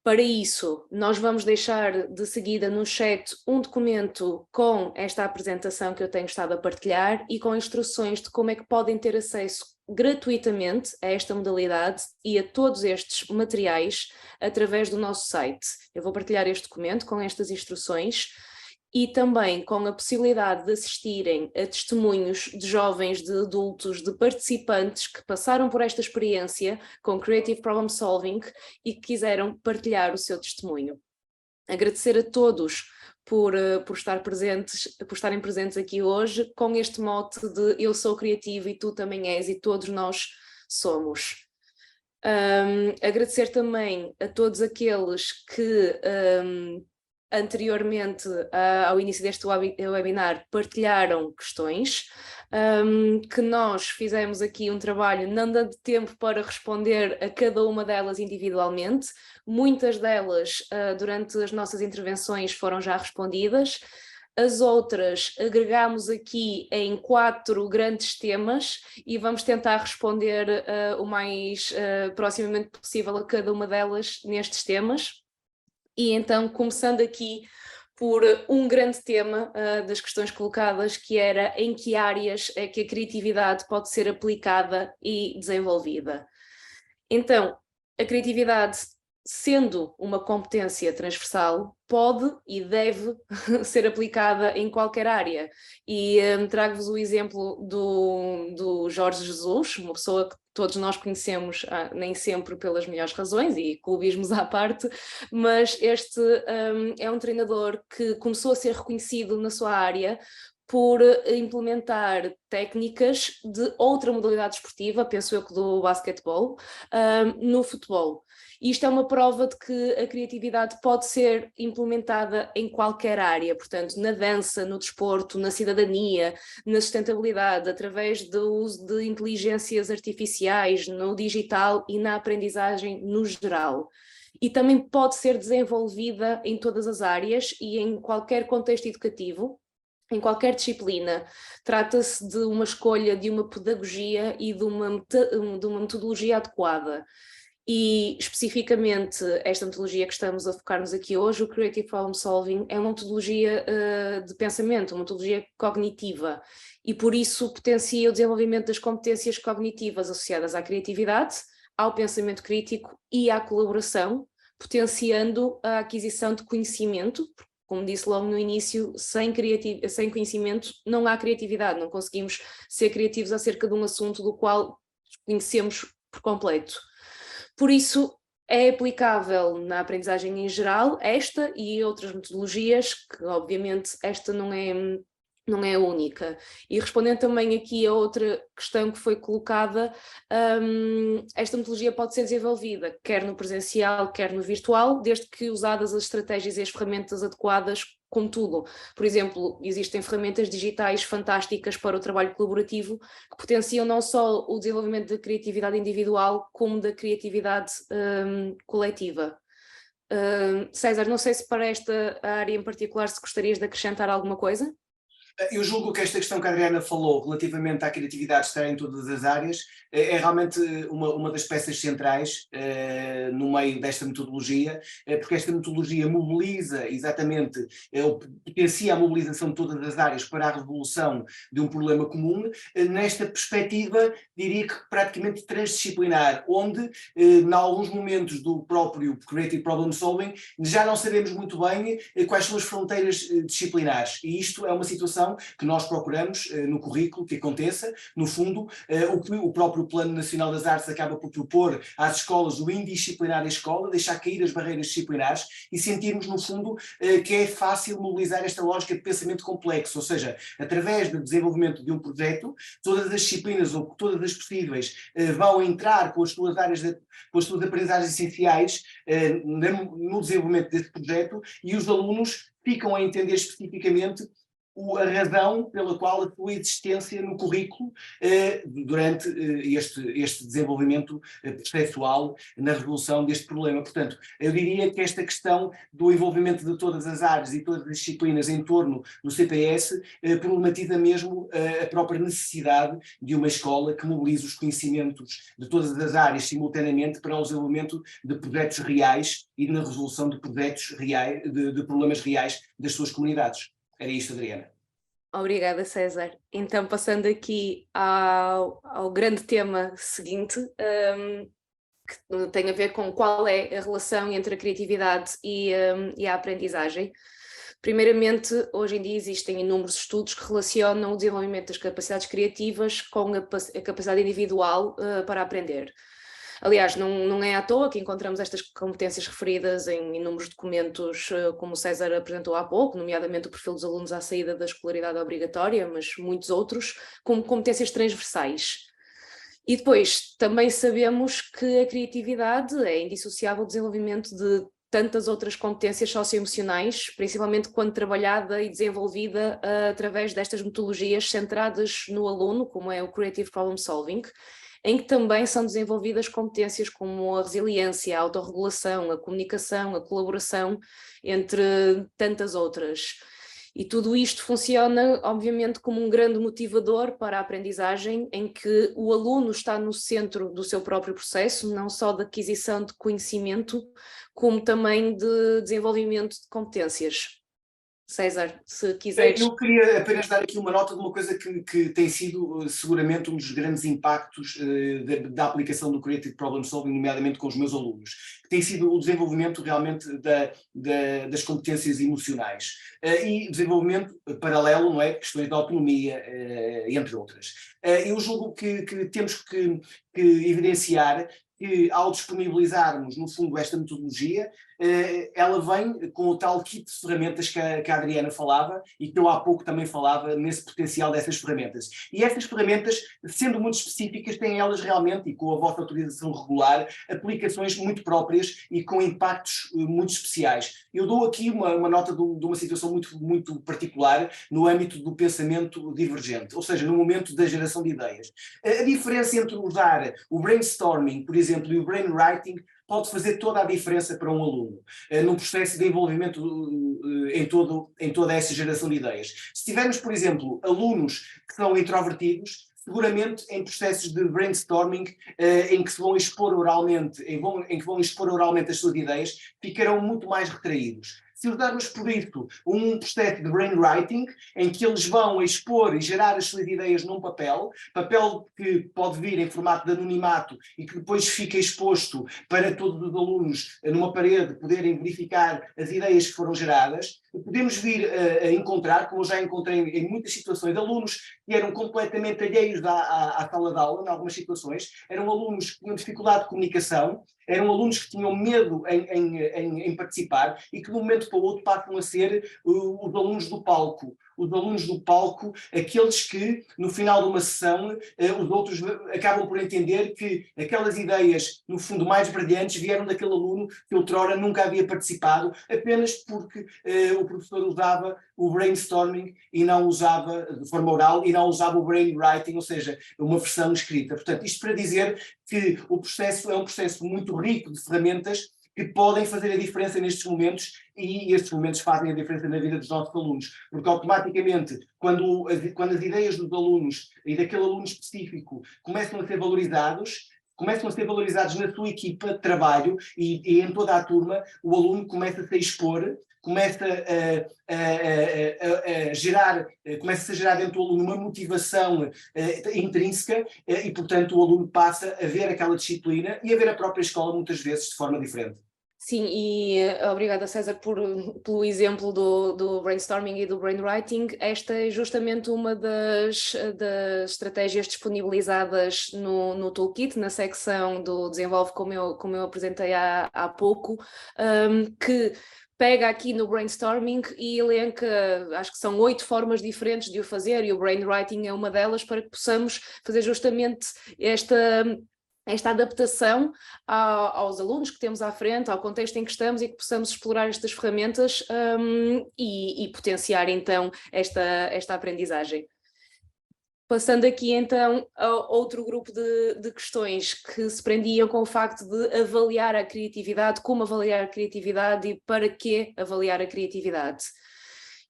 Para isso, nós vamos deixar de seguida no chat um documento com esta apresentação que eu tenho estado a partilhar e com instruções de como é que podem ter acesso gratuitamente a esta modalidade e a todos estes materiais através do nosso site. Eu vou partilhar este documento com estas instruções e também com a possibilidade de assistirem a testemunhos de jovens, de adultos, de participantes que passaram por esta experiência com Creative Problem Solving e que quiseram partilhar o seu testemunho. Agradecer a todos por estarem presentes aqui hoje com este mote de Eu sou criativo e tu também és e todos nós somos. Agradecer também a todos aqueles que anteriormente ao início deste webinar partilharam questões, que nós fizemos aqui um trabalho não dando tempo para responder a cada uma delas individualmente. Muitas delas durante as nossas intervenções foram já respondidas. As outras agregamos aqui em 4 grandes temas e vamos tentar responder o mais proximamente possível a cada uma delas nestes temas. E então, começando aqui por um grande tema das questões colocadas, que era em que áreas é que a criatividade pode ser aplicada e desenvolvida. Então, a criatividade, sendo uma competência transversal, pode e deve ser aplicada em qualquer área. E trago-vos o exemplo do Jorge Jesus, uma pessoa que todos nós conhecemos, nem sempre pelas melhores razões, e clubismos à parte, mas este é um treinador que começou a ser reconhecido na sua área por implementar técnicas de outra modalidade esportiva, penso eu que do basquetebol, no futebol. Isto é uma prova de que a criatividade pode ser implementada em qualquer área, portanto, na dança, no desporto, na cidadania, na sustentabilidade, através do uso de inteligências artificiais, no digital e na aprendizagem no geral. E também pode ser desenvolvida em todas as áreas e em qualquer contexto educativo, em qualquer disciplina. Trata-se de uma escolha de uma pedagogia e de uma metodologia adequada. E, especificamente, esta metodologia que estamos a focar-nos aqui hoje, o Creative Problem Solving, é uma metodologia de pensamento, uma metodologia cognitiva, e por isso potencia o desenvolvimento das competências cognitivas associadas à criatividade, ao pensamento crítico e à colaboração, potenciando a aquisição de conhecimento. Como disse logo no início, sem conhecimento não há criatividade, não conseguimos ser criativos acerca de um assunto do qual conhecemos por completo. Por isso, é aplicável na aprendizagem em geral, esta e outras metodologias, que obviamente esta não é única. E respondendo também aqui a outra questão que foi colocada, esta metodologia pode ser desenvolvida quer no presencial, quer no virtual, desde que usadas as estratégias e as ferramentas adequadas, como tudo. Por exemplo, existem ferramentas digitais fantásticas para o trabalho colaborativo que potenciam não só o desenvolvimento da criatividade individual, como da criatividade coletiva. César, não sei se para esta área em particular se gostarias de acrescentar alguma coisa? Eu julgo que esta questão que a Adriana falou relativamente à criatividade estar em todas as áreas é realmente uma das peças centrais no meio desta metodologia, porque esta metodologia mobiliza exatamente, potencia a mobilização de todas as áreas para a resolução de um problema comum, nesta perspectiva, diria que praticamente transdisciplinar, onde, em alguns momentos do próprio Creative Problem Solving, já não sabemos muito bem quais são as fronteiras disciplinares, e isto é uma situação que nós procuramos no currículo que aconteça. No fundo, o que o próprio Plano Nacional das Artes acaba por propor às escolas, o indisciplinar a escola, deixar cair as barreiras disciplinares e sentirmos, no fundo, que é fácil mobilizar esta lógica de pensamento complexo, ou seja, através do desenvolvimento de um projeto, todas as disciplinas ou todas as possíveis vão entrar com as suas áreas, com as suas aprendizagens essenciais no desenvolvimento desse projeto, e os alunos ficam a entender especificamente a razão pela qual a sua existência no currículo durante este desenvolvimento processual na resolução deste problema. Portanto, eu diria que esta questão do envolvimento de todas as áreas e todas as disciplinas em torno do CPS problematiza mesmo a própria necessidade de uma escola que mobilize os conhecimentos de todas as áreas simultaneamente para o desenvolvimento de projetos reais e na resolução de projetos reais, de problemas reais das suas comunidades. Era isto, Adriana. Obrigada, César. Então, passando aqui ao grande tema seguinte, que tem a ver com qual é a relação entre a criatividade e a aprendizagem. Primeiramente, hoje em dia existem inúmeros estudos que relacionam o desenvolvimento das capacidades criativas com a capacidade individual para aprender. Aliás, não é à toa que encontramos estas competências referidas em inúmeros documentos, como o César apresentou há pouco, nomeadamente o perfil dos alunos à saída da escolaridade obrigatória, mas muitos outros, como competências transversais. E depois, também sabemos que a criatividade é indissociável do desenvolvimento de tantas outras competências socioemocionais, principalmente quando trabalhada e desenvolvida através destas metodologias centradas no aluno, como é o Creative Problem Solving, em que também são desenvolvidas competências como a resiliência, a autorregulação, a comunicação, a colaboração, entre tantas outras. E tudo isto funciona, obviamente, como um grande motivador para a aprendizagem, em que o aluno está no centro do seu próprio processo, não só de aquisição de conhecimento, como também de desenvolvimento de competências. César, se quiseres... Eu queria apenas dar aqui uma nota de uma coisa que tem sido seguramente um dos grandes impactos da aplicação do Creative Problem Solving, nomeadamente com os meus alunos, que tem sido o desenvolvimento realmente das competências emocionais e desenvolvimento paralelo, não é? Questões de autonomia, entre outras. Eu julgo que temos que evidenciar que, ao disponibilizarmos, no fundo, esta metodologia, ela vem com o tal kit de ferramentas que a Adriana falava e que eu há pouco também falava nesse potencial dessas ferramentas. E estas ferramentas, sendo muito específicas, têm elas realmente, e com a vossa autorização regular, aplicações muito próprias e com impactos muito especiais. Eu dou aqui uma nota de uma situação muito particular no âmbito do pensamento divergente, ou seja, no momento da geração de ideias. A diferença entre usar o brainstorming, por exemplo, e o brainwriting pode fazer toda a diferença para um aluno, num processo de envolvimento em toda essa geração de ideias. Se tivermos, por exemplo, alunos que são introvertidos, seguramente em processos de brainstorming, em que se vão expor oralmente, em que vão expor oralmente as suas ideias, ficarão muito mais retraídos. Se usarmos por isso um processo de brainwriting, em que eles vão expor e gerar as suas ideias num papel que pode vir em formato de anonimato e que depois fica exposto para todos os alunos numa parede poderem verificar as ideias que foram geradas, podemos vir a encontrar, como eu já encontrei em muitas situações, alunos que eram completamente alheios à sala de aula, em algumas situações, eram alunos que tinham dificuldade de comunicação, eram alunos que tinham medo em participar e que de um momento para o outro passam a ser os alunos do palco. Os alunos do palco, aqueles que, no final de uma sessão, os outros acabam por entender que aquelas ideias, no fundo, mais brilhantes, vieram daquele aluno que outrora nunca havia participado, apenas porque o professor usava o brainstorming e não usava, de forma oral, e não usava o brainwriting, ou seja, uma versão escrita. Portanto, isto para dizer que o processo é um processo muito rico de ferramentas que podem fazer a diferença nestes momentos, e estes momentos fazem a diferença na vida dos nossos alunos, porque automaticamente, quando as ideias dos alunos e daquele aluno específico começam a ser valorizados na sua equipa de trabalho e em toda a turma, o aluno começa a se expor, começa a gerar dentro do aluno uma motivação intrínseca e, portanto, o aluno passa a ver aquela disciplina e a ver a própria escola muitas vezes de forma diferente. Sim, e obrigada, César, pelo exemplo do brainstorming e do brainwriting. Esta é justamente uma das estratégias disponibilizadas no Toolkit, na secção do Desenvolve, como eu apresentei há pouco, que pega aqui no brainstorming e elenca, acho que são 8 formas diferentes de o fazer, e o brainwriting é uma delas, para que possamos fazer justamente esta adaptação aos alunos que temos à frente, ao contexto em que estamos, e que possamos explorar estas ferramentas e potenciar então esta aprendizagem. Passando aqui então a outro grupo de questões que se prendiam com o facto de avaliar a criatividade, como avaliar a criatividade e para que avaliar a criatividade.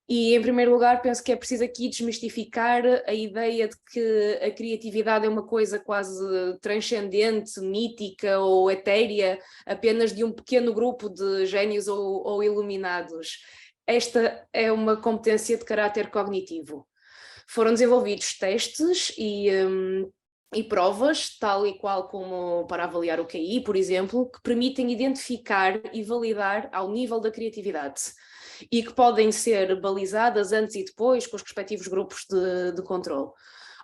E, em primeiro lugar, penso que é preciso aqui desmistificar a ideia de que a criatividade é uma coisa quase transcendente, mítica ou etérea, apenas de um pequeno grupo de génios ou iluminados. Esta é uma competência de caráter cognitivo. Foram desenvolvidos testes e provas, tal e qual como para avaliar o QI, por exemplo, que permitem identificar e validar ao nível da criatividade, e que podem ser balizadas antes e depois com os respectivos grupos de controle.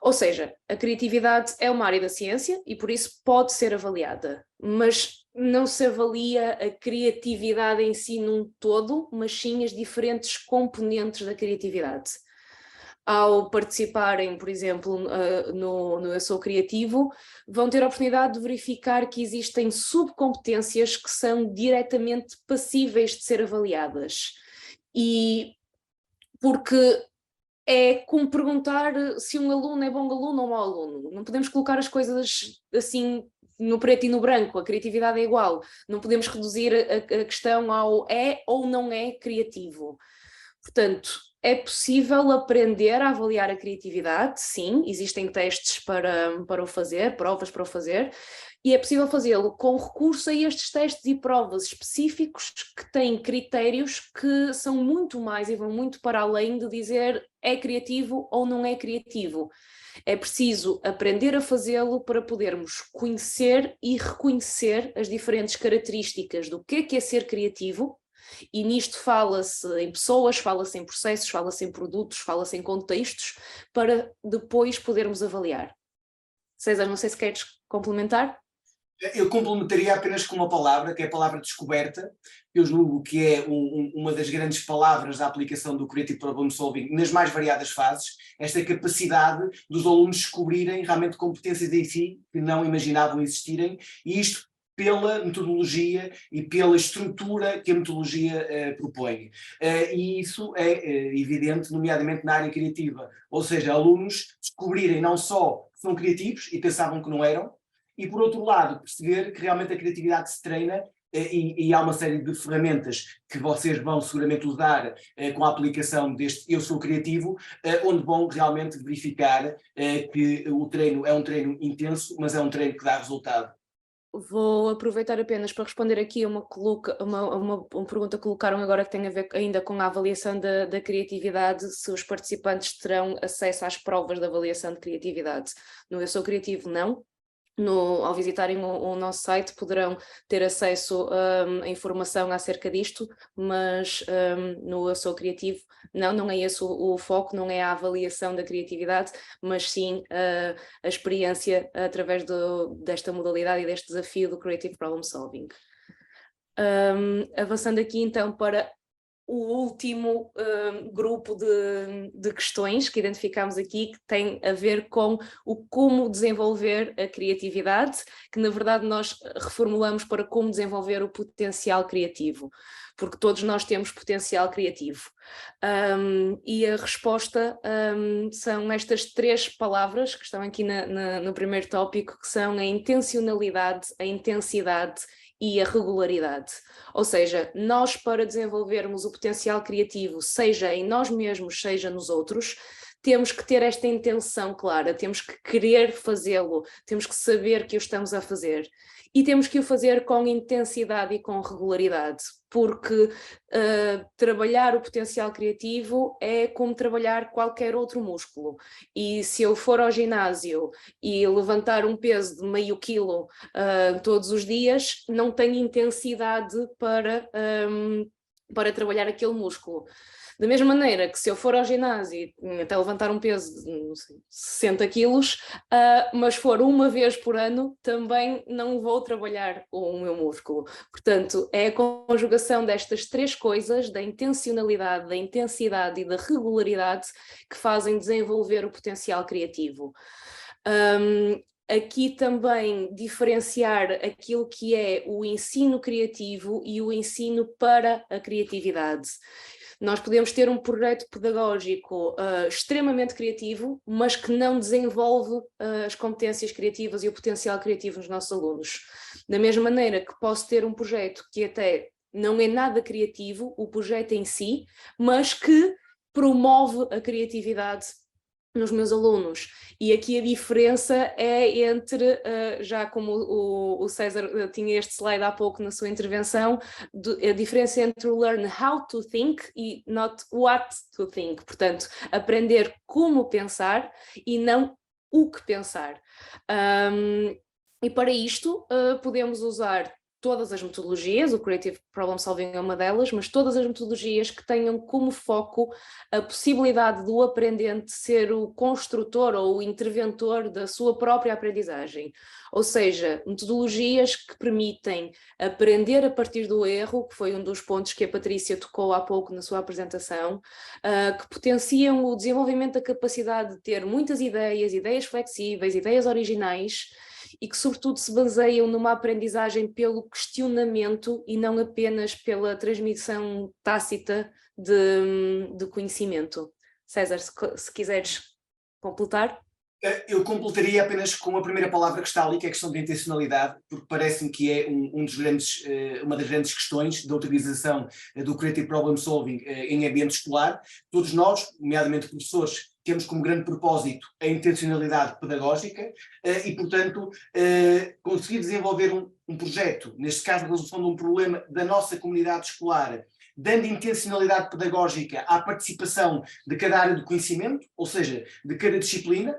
Ou seja, a criatividade é uma área da ciência e por isso pode ser avaliada, mas não se avalia a criatividade em si num todo, mas sim as diferentes componentes da criatividade. ao participarem, por exemplo, no Eu Sou Criativo, vão ter a oportunidade de verificar que existem subcompetências que são diretamente passíveis de ser avaliadas. E porque é como perguntar se um aluno é bom aluno ou mau aluno. Não podemos colocar as coisas assim no preto e no branco, a criatividade é igual. Não podemos reduzir a questão ao é ou não é criativo. Portanto, é possível aprender a avaliar a criatividade, sim, existem testes para o fazer, provas para o fazer, e é possível fazê-lo com recurso a estes testes e provas específicos que têm critérios que são muito mais e vão muito para além de dizer é criativo ou não é criativo. É preciso aprender a fazê-lo para podermos conhecer e reconhecer as diferentes características do que é ser criativo. E nisto fala-se em pessoas, fala-se em processos, fala-se em produtos, fala-se em contextos, para depois podermos avaliar. César, não sei se queres complementar? Eu complementaria apenas com uma palavra, que é a palavra descoberta. Eu julgo que é uma das grandes palavras da aplicação do Creative Problem Solving nas mais variadas fases, esta capacidade dos alunos descobrirem realmente competências em si que não imaginavam existirem, e isto pela metodologia e pela estrutura que a metodologia propõe. E isso é evidente, nomeadamente na área criativa. Ou seja, alunos descobrirem não só que são criativos e pensavam que não eram, e por outro lado perceber que realmente a criatividade se treina, e há uma série de ferramentas que vocês vão seguramente usar com a aplicação deste Eu Sou Criativo, onde vão realmente verificar que o treino é um treino intenso, mas é um treino que dá resultado. Vou aproveitar apenas para responder aqui a uma pergunta que colocaram agora, que tem a ver ainda com a avaliação da criatividade, se os participantes terão acesso às provas de avaliação de criatividade. No Eu Sou Criativo, não. Ao visitarem o nosso site poderão ter acesso a informação acerca disto, mas no Eu Sou Criativo não é esse o foco, não é a avaliação da criatividade, mas sim a experiência através desta modalidade e deste desafio do Creative Problem Solving. Avançando aqui então para o último grupo de questões que identificamos aqui, que tem a ver com o como desenvolver a criatividade, que na verdade nós reformulamos para como desenvolver o potencial criativo, porque todos nós temos potencial criativo. E a resposta são estas 3 palavras que estão aqui no primeiro tópico, que são a intencionalidade, a intensidade e a regularidade. Ou seja, nós, para desenvolvermos o potencial criativo, seja em nós mesmos, seja nos outros, temos que ter esta intenção clara, temos que querer fazê-lo, temos que saber que o estamos a fazer. E temos que o fazer com intensidade e com regularidade, porque trabalhar o potencial criativo é como trabalhar qualquer outro músculo. E se eu for ao ginásio e levantar um peso de meio quilo todos os dias, não tenho intensidade para trabalhar aquele músculo. Da mesma maneira que se eu for ao ginásio até levantar um peso de, não sei, 60 quilos, mas for uma vez por ano, também não vou trabalhar o meu músculo. Portanto, é a conjugação destas 3 coisas, da intencionalidade, da intensidade e da regularidade, que fazem desenvolver o potencial criativo. Aqui também diferenciar aquilo que é o ensino criativo e o ensino para a criatividade. Nós podemos ter um projeto pedagógico extremamente criativo, mas que não desenvolve as competências criativas e o potencial criativo nos nossos alunos. Da mesma maneira que posso ter um projeto que até não é nada criativo, o projeto em si, mas que promove a criatividade nos meus alunos. E aqui a diferença é entre, já como o César tinha este slide há pouco na sua intervenção, a diferença entre learn how to think e not what to think. Portanto, aprender como pensar e não o que pensar. E para isto podemos usar todas as metodologias, o Creative Problem Solving é uma delas, mas todas as metodologias que tenham como foco a possibilidade do aprendente ser o construtor ou o interventor da sua própria aprendizagem. Ou seja, metodologias que permitem aprender a partir do erro, que foi um dos pontos que a Patrícia tocou há pouco na sua apresentação, que potenciam o desenvolvimento da capacidade de ter muitas ideias, ideias flexíveis, ideias originais, e que sobretudo se baseiam numa aprendizagem pelo questionamento e não apenas pela transmissão tácita de conhecimento. César, se quiseres completar. Eu completaria apenas com a primeira palavra que está ali, que é a questão da intencionalidade, porque parece-me que é uma das grandes questões da utilização do Creative Problem Solving em ambiente escolar. Todos nós, nomeadamente professores, temos como grande propósito a intencionalidade pedagógica e, portanto, conseguir desenvolver um projeto, neste caso a resolução de um problema da nossa comunidade escolar, dando intencionalidade pedagógica à participação de cada área do conhecimento, ou seja, de cada disciplina,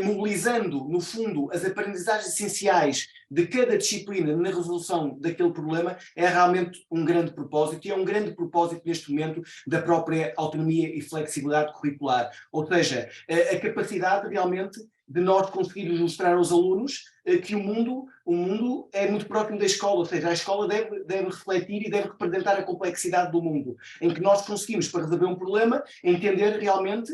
mobilizando, no fundo, as aprendizagens essenciais de cada disciplina na resolução daquele problema, é realmente um grande propósito, e é um grande propósito neste momento da própria autonomia e flexibilidade curricular, ou seja, a capacidade realmente de nós conseguirmos mostrar aos alunos que o mundo é muito próximo da escola, ou seja, a escola deve refletir e deve representar a complexidade do mundo, em que nós conseguimos, para resolver um problema, entender realmente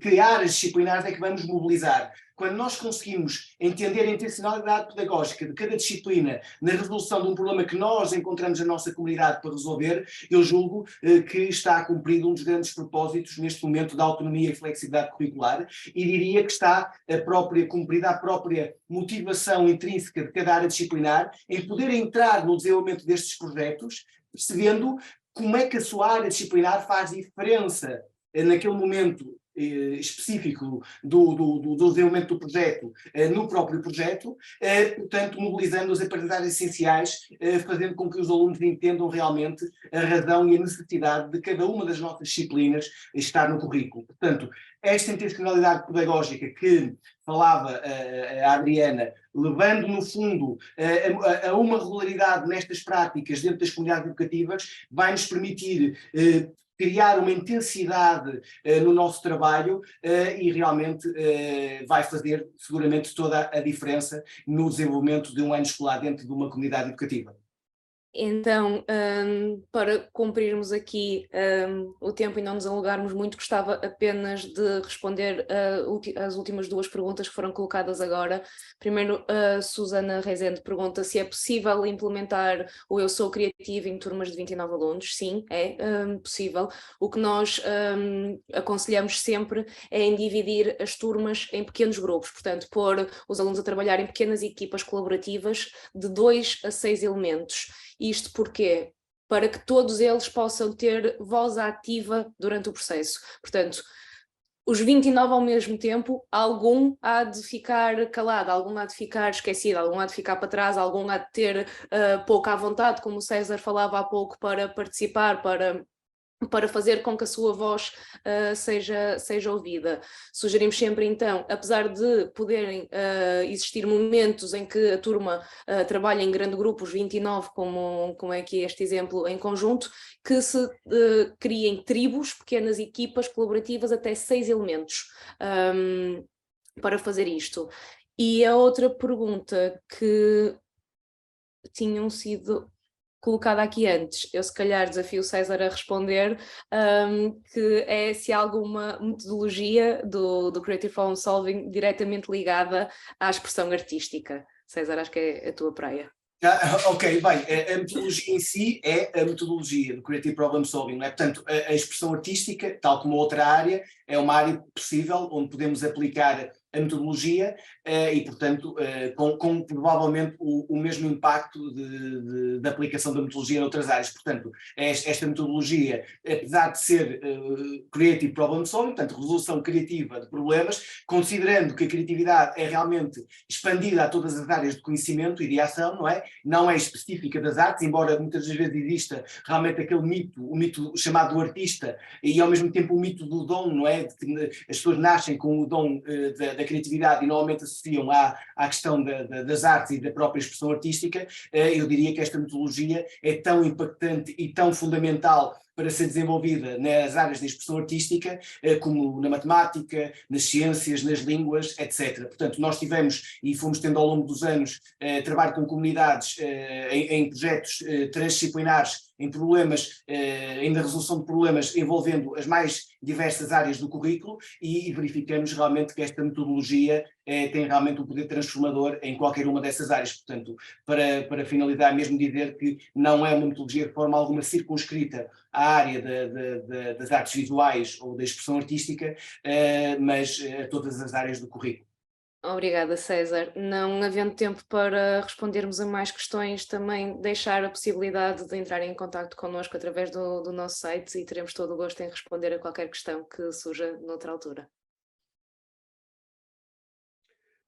que áreas disciplinares é que vamos mobilizar. Quando nós conseguimos entender a intencionalidade pedagógica de cada disciplina na resolução de um problema que nós encontramos na nossa comunidade para resolver, eu julgo que está cumprido um dos grandes propósitos neste momento da autonomia e flexibilidade curricular, e diria que está cumprida a própria motivação intrínseca de cada área disciplinar em poder entrar no desenvolvimento destes projetos, percebendo como é que a sua área disciplinar faz diferença naquele momento específico do desenvolvimento do projeto, no próprio projeto, portanto, mobilizando as aprendizagens essenciais, fazendo com que os alunos entendam realmente a razão e a necessidade de cada uma das nossas disciplinas estar no currículo. Portanto, esta intencionalidade pedagógica que falava a Adriana, levando no fundo a uma regularidade nestas práticas dentro das comunidades educativas, vai nos permitir criar uma intensidade no nosso trabalho e realmente vai fazer seguramente toda a diferença no desenvolvimento de um ano escolar dentro de uma comunidade educativa. Então, para cumprirmos aqui o tempo e não nos alongarmos muito, gostava apenas de responder as últimas duas perguntas que foram colocadas agora. Primeiro, a Susana Rezende pergunta se é possível implementar o Eu Sou Criativo em turmas de 29 alunos. Sim, é possível. O que nós aconselhamos sempre é em dividir as turmas em pequenos grupos, portanto, pôr os alunos a trabalhar em pequenas equipas colaborativas de 2 a 6 elementos. Isto porquê? Para que todos eles possam ter voz ativa durante o processo. Portanto, os 29 ao mesmo tempo, algum há de ficar calado, algum há de ficar esquecido, algum há de ficar para trás, algum há de ter pouca à vontade, como o César falava há pouco, para participar, para fazer com que a sua voz seja ouvida. Sugerimos sempre então, apesar de poderem existir momentos em que a turma trabalha em grande grupo, os 29, como é aqui este exemplo, em conjunto, que se criem tribos, pequenas equipas colaborativas, até 6 elementos para fazer isto. E a outra pergunta que tinham sido colocada aqui antes, eu se calhar desafio o César a responder, que é se há alguma metodologia do Creative Problem Solving diretamente ligada à expressão artística. César, acho que é a tua praia. Ok, bem, a metodologia em si é a metodologia do Creative Problem Solving, não é? Portanto, a expressão artística, tal como outra área, é uma área possível onde podemos aplicar a metodologia e, portanto, com provavelmente o mesmo impacto de aplicação da metodologia noutras áreas. Portanto, esta metodologia, apesar de ser Creative Problem Solving, portanto, resolução criativa de problemas, considerando que a criatividade é realmente expandida a todas as áreas de conhecimento e de ação, não é? Não é específica das artes, embora muitas vezes exista realmente aquele mito, o mito chamado do artista, e ao mesmo tempo o mito do dom, não é? As pessoas nascem com o dom da criatividade e normalmente associam à questão das artes e da própria expressão artística, eu diria que esta metodologia é tão impactante e tão fundamental para ser desenvolvida nas áreas da expressão artística, como na matemática, nas ciências, nas línguas, etc. Portanto, nós tivemos e fomos tendo ao longo dos anos trabalho com comunidades em projetos transdisciplinares, em problemas, na resolução de problemas envolvendo as mais diversas áreas do currículo e verificamos realmente que esta metodologia tem realmente um poder transformador em qualquer uma dessas áreas. Portanto, para finalizar, mesmo dizer que não é uma metodologia de forma alguma circunscrita à área das artes visuais ou da expressão artística, mas a todas as áreas do currículo. Obrigada, César. Não havendo tempo para respondermos a mais questões, também deixar a possibilidade de entrarem em contacto connosco através do nosso site e teremos todo o gosto em responder a qualquer questão que surja noutra altura.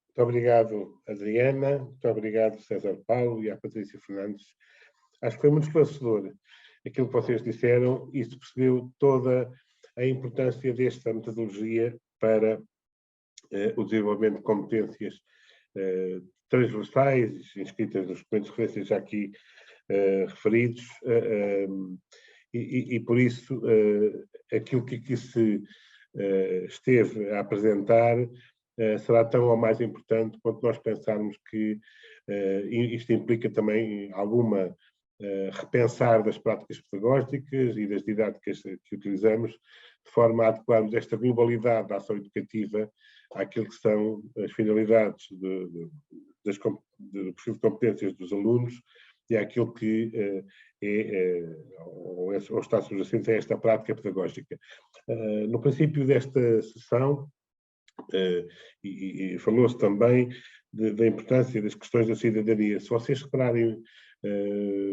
Muito obrigado, Adriana. Muito obrigado, César Paulo e à Patrícia Fernandes. Acho que foi muito esclarecedor aquilo que vocês disseram e se percebeu toda a importância desta metodologia para o desenvolvimento de competências transversais, inscritas nos documentos de referência já aqui referidos, e por isso aquilo que aqui se esteve a apresentar será tão ou mais importante quanto nós pensarmos que isto implica também alguma repensar das práticas pedagógicas e das didáticas que utilizamos, de forma a adequarmos esta globalidade da ação educativa àquilo que são as finalidades do perfil de competências dos alunos e àquilo que ou está subjacente a esta prática pedagógica. No princípio desta sessão, e falou-se também da importância das questões da cidadania. Se vocês repararem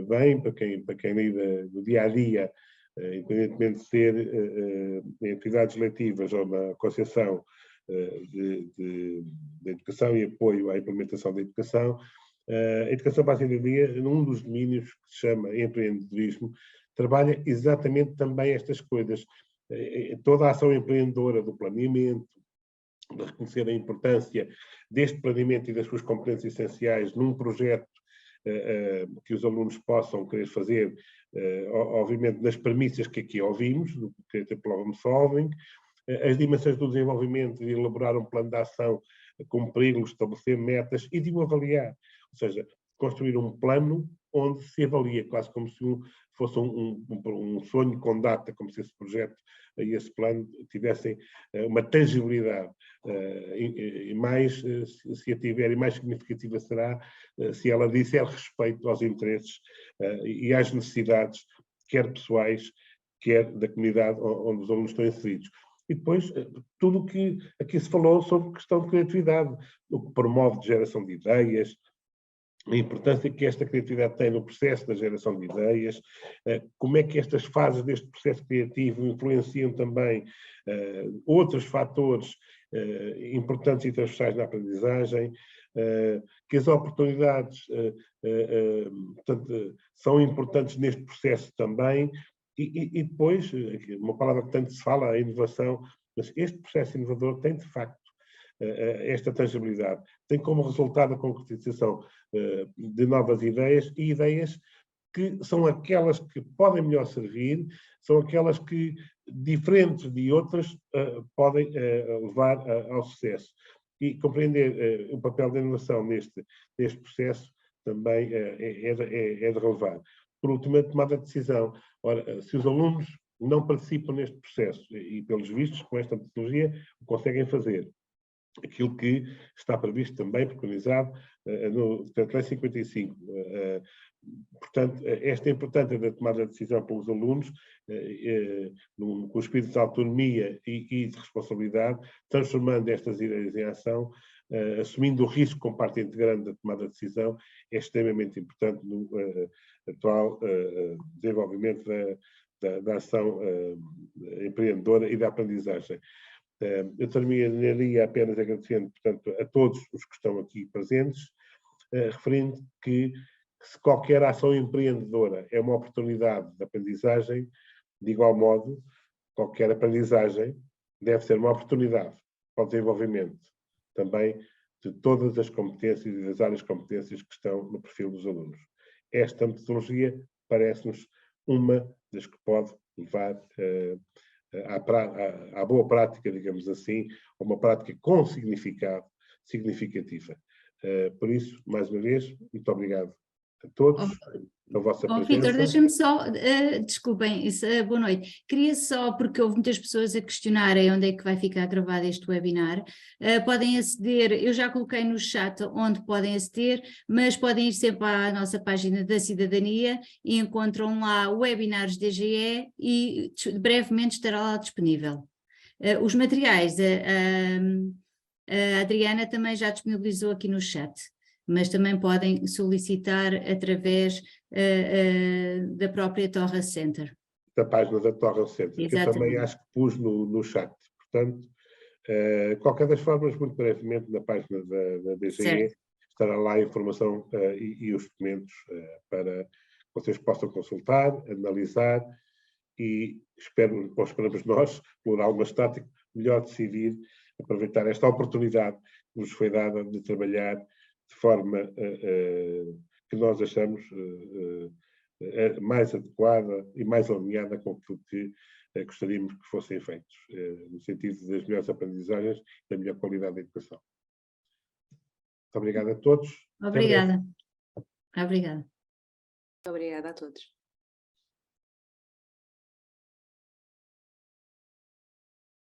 bem, para quem lida do dia-a-dia, independentemente de ser em atividades letivas ou na concepção de educação e apoio à implementação da educação, a educação para a cidadania, num dos domínios que se chama empreendedorismo, trabalha exatamente também estas coisas. Toda a ação empreendedora do planeamento, de reconhecer a importância deste planeamento e das suas competências essenciais num projeto que os alunos possam querer fazer, obviamente nas premissas que aqui ouvimos, do Creative Problem Solving, as dimensões do desenvolvimento, de elaborar um plano de ação, cumpri-los, estabelecer metas e de o avaliar. Ou seja, construir um plano onde se avalia, quase como se fosse um sonho com data, como se esse projeto e esse plano tivessem uma tangibilidade. E mais, se a tiver, e mais significativa será se ela disser respeito aos interesses e às necessidades, quer pessoais, quer da comunidade onde os alunos estão inseridos. E depois, tudo o que aqui se falou sobre questão de criatividade, o que promove de geração de ideias, a importância que esta criatividade tem no processo da geração de ideias, como é que estas fases deste processo criativo influenciam também outros fatores importantes e transversais na aprendizagem, que as oportunidades portanto, são importantes neste processo também, e depois, uma palavra que tanto se fala, a inovação, mas este processo inovador tem de facto esta tangibilidade, tem como resultado a concretização de novas ideias e ideias que são aquelas que podem melhor servir, são aquelas que, diferentes de outras, podem levar ao sucesso. E compreender o papel da inovação neste processo também é de relevar. Por último, a tomada de decisão. Ora, se os alunos não participam neste processo, e pelos vistos, com esta metodologia, o conseguem fazer, aquilo que está previsto também, preconizado, no Decreto-Lei 55. Portanto, esta importância da tomada de decisão pelos alunos, com o espírito de autonomia e de responsabilidade, transformando estas ideias em ação, assumindo o risco como parte integrante da tomada de decisão, é extremamente importante no atual desenvolvimento da ação empreendedora e da aprendizagem. Eu terminaria apenas agradecendo, portanto, a todos os que estão aqui presentes, referindo que se qualquer ação empreendedora é uma oportunidade de aprendizagem, de igual modo, qualquer aprendizagem deve ser uma oportunidade para o desenvolvimento também de todas as competências e das áreas de competências que estão no perfil dos alunos. Esta metodologia parece-nos uma das que pode levar à boa prática, digamos assim, a uma prática com significado, significativa. Por isso, mais uma vez, muito obrigado a todos. A vossa presença. Vítor, deixa-me só, desculpem, boa noite. Queria só, porque houve muitas pessoas a questionarem onde é que vai ficar gravado este webinar, podem aceder, eu já coloquei no chat onde podem aceder, mas podem ir sempre à nossa página da cidadania e encontram lá webinars DGE e brevemente estará lá disponível. Os materiais, a Adriana também já disponibilizou aqui no chat, mas também podem solicitar através da própria Torre Center. Da página da Torre Center, Exatamente. que eu também acho que pus no chat. Portanto, qualquer das formas, muito brevemente, na página da DGE, certo, estará lá a informação e os documentos para que vocês possam consultar, analisar e esperamos nós, plural mas estático, melhor decidir, aproveitar esta oportunidade que nos foi dada de trabalhar de forma que nós achamos mais adequada e mais alinhada com aquilo que gostaríamos que fossem feitos, no sentido das melhores aprendizagens e da melhor qualidade da educação. Muito obrigado a todos. Obrigada. Obrigada. Obrigada a todos.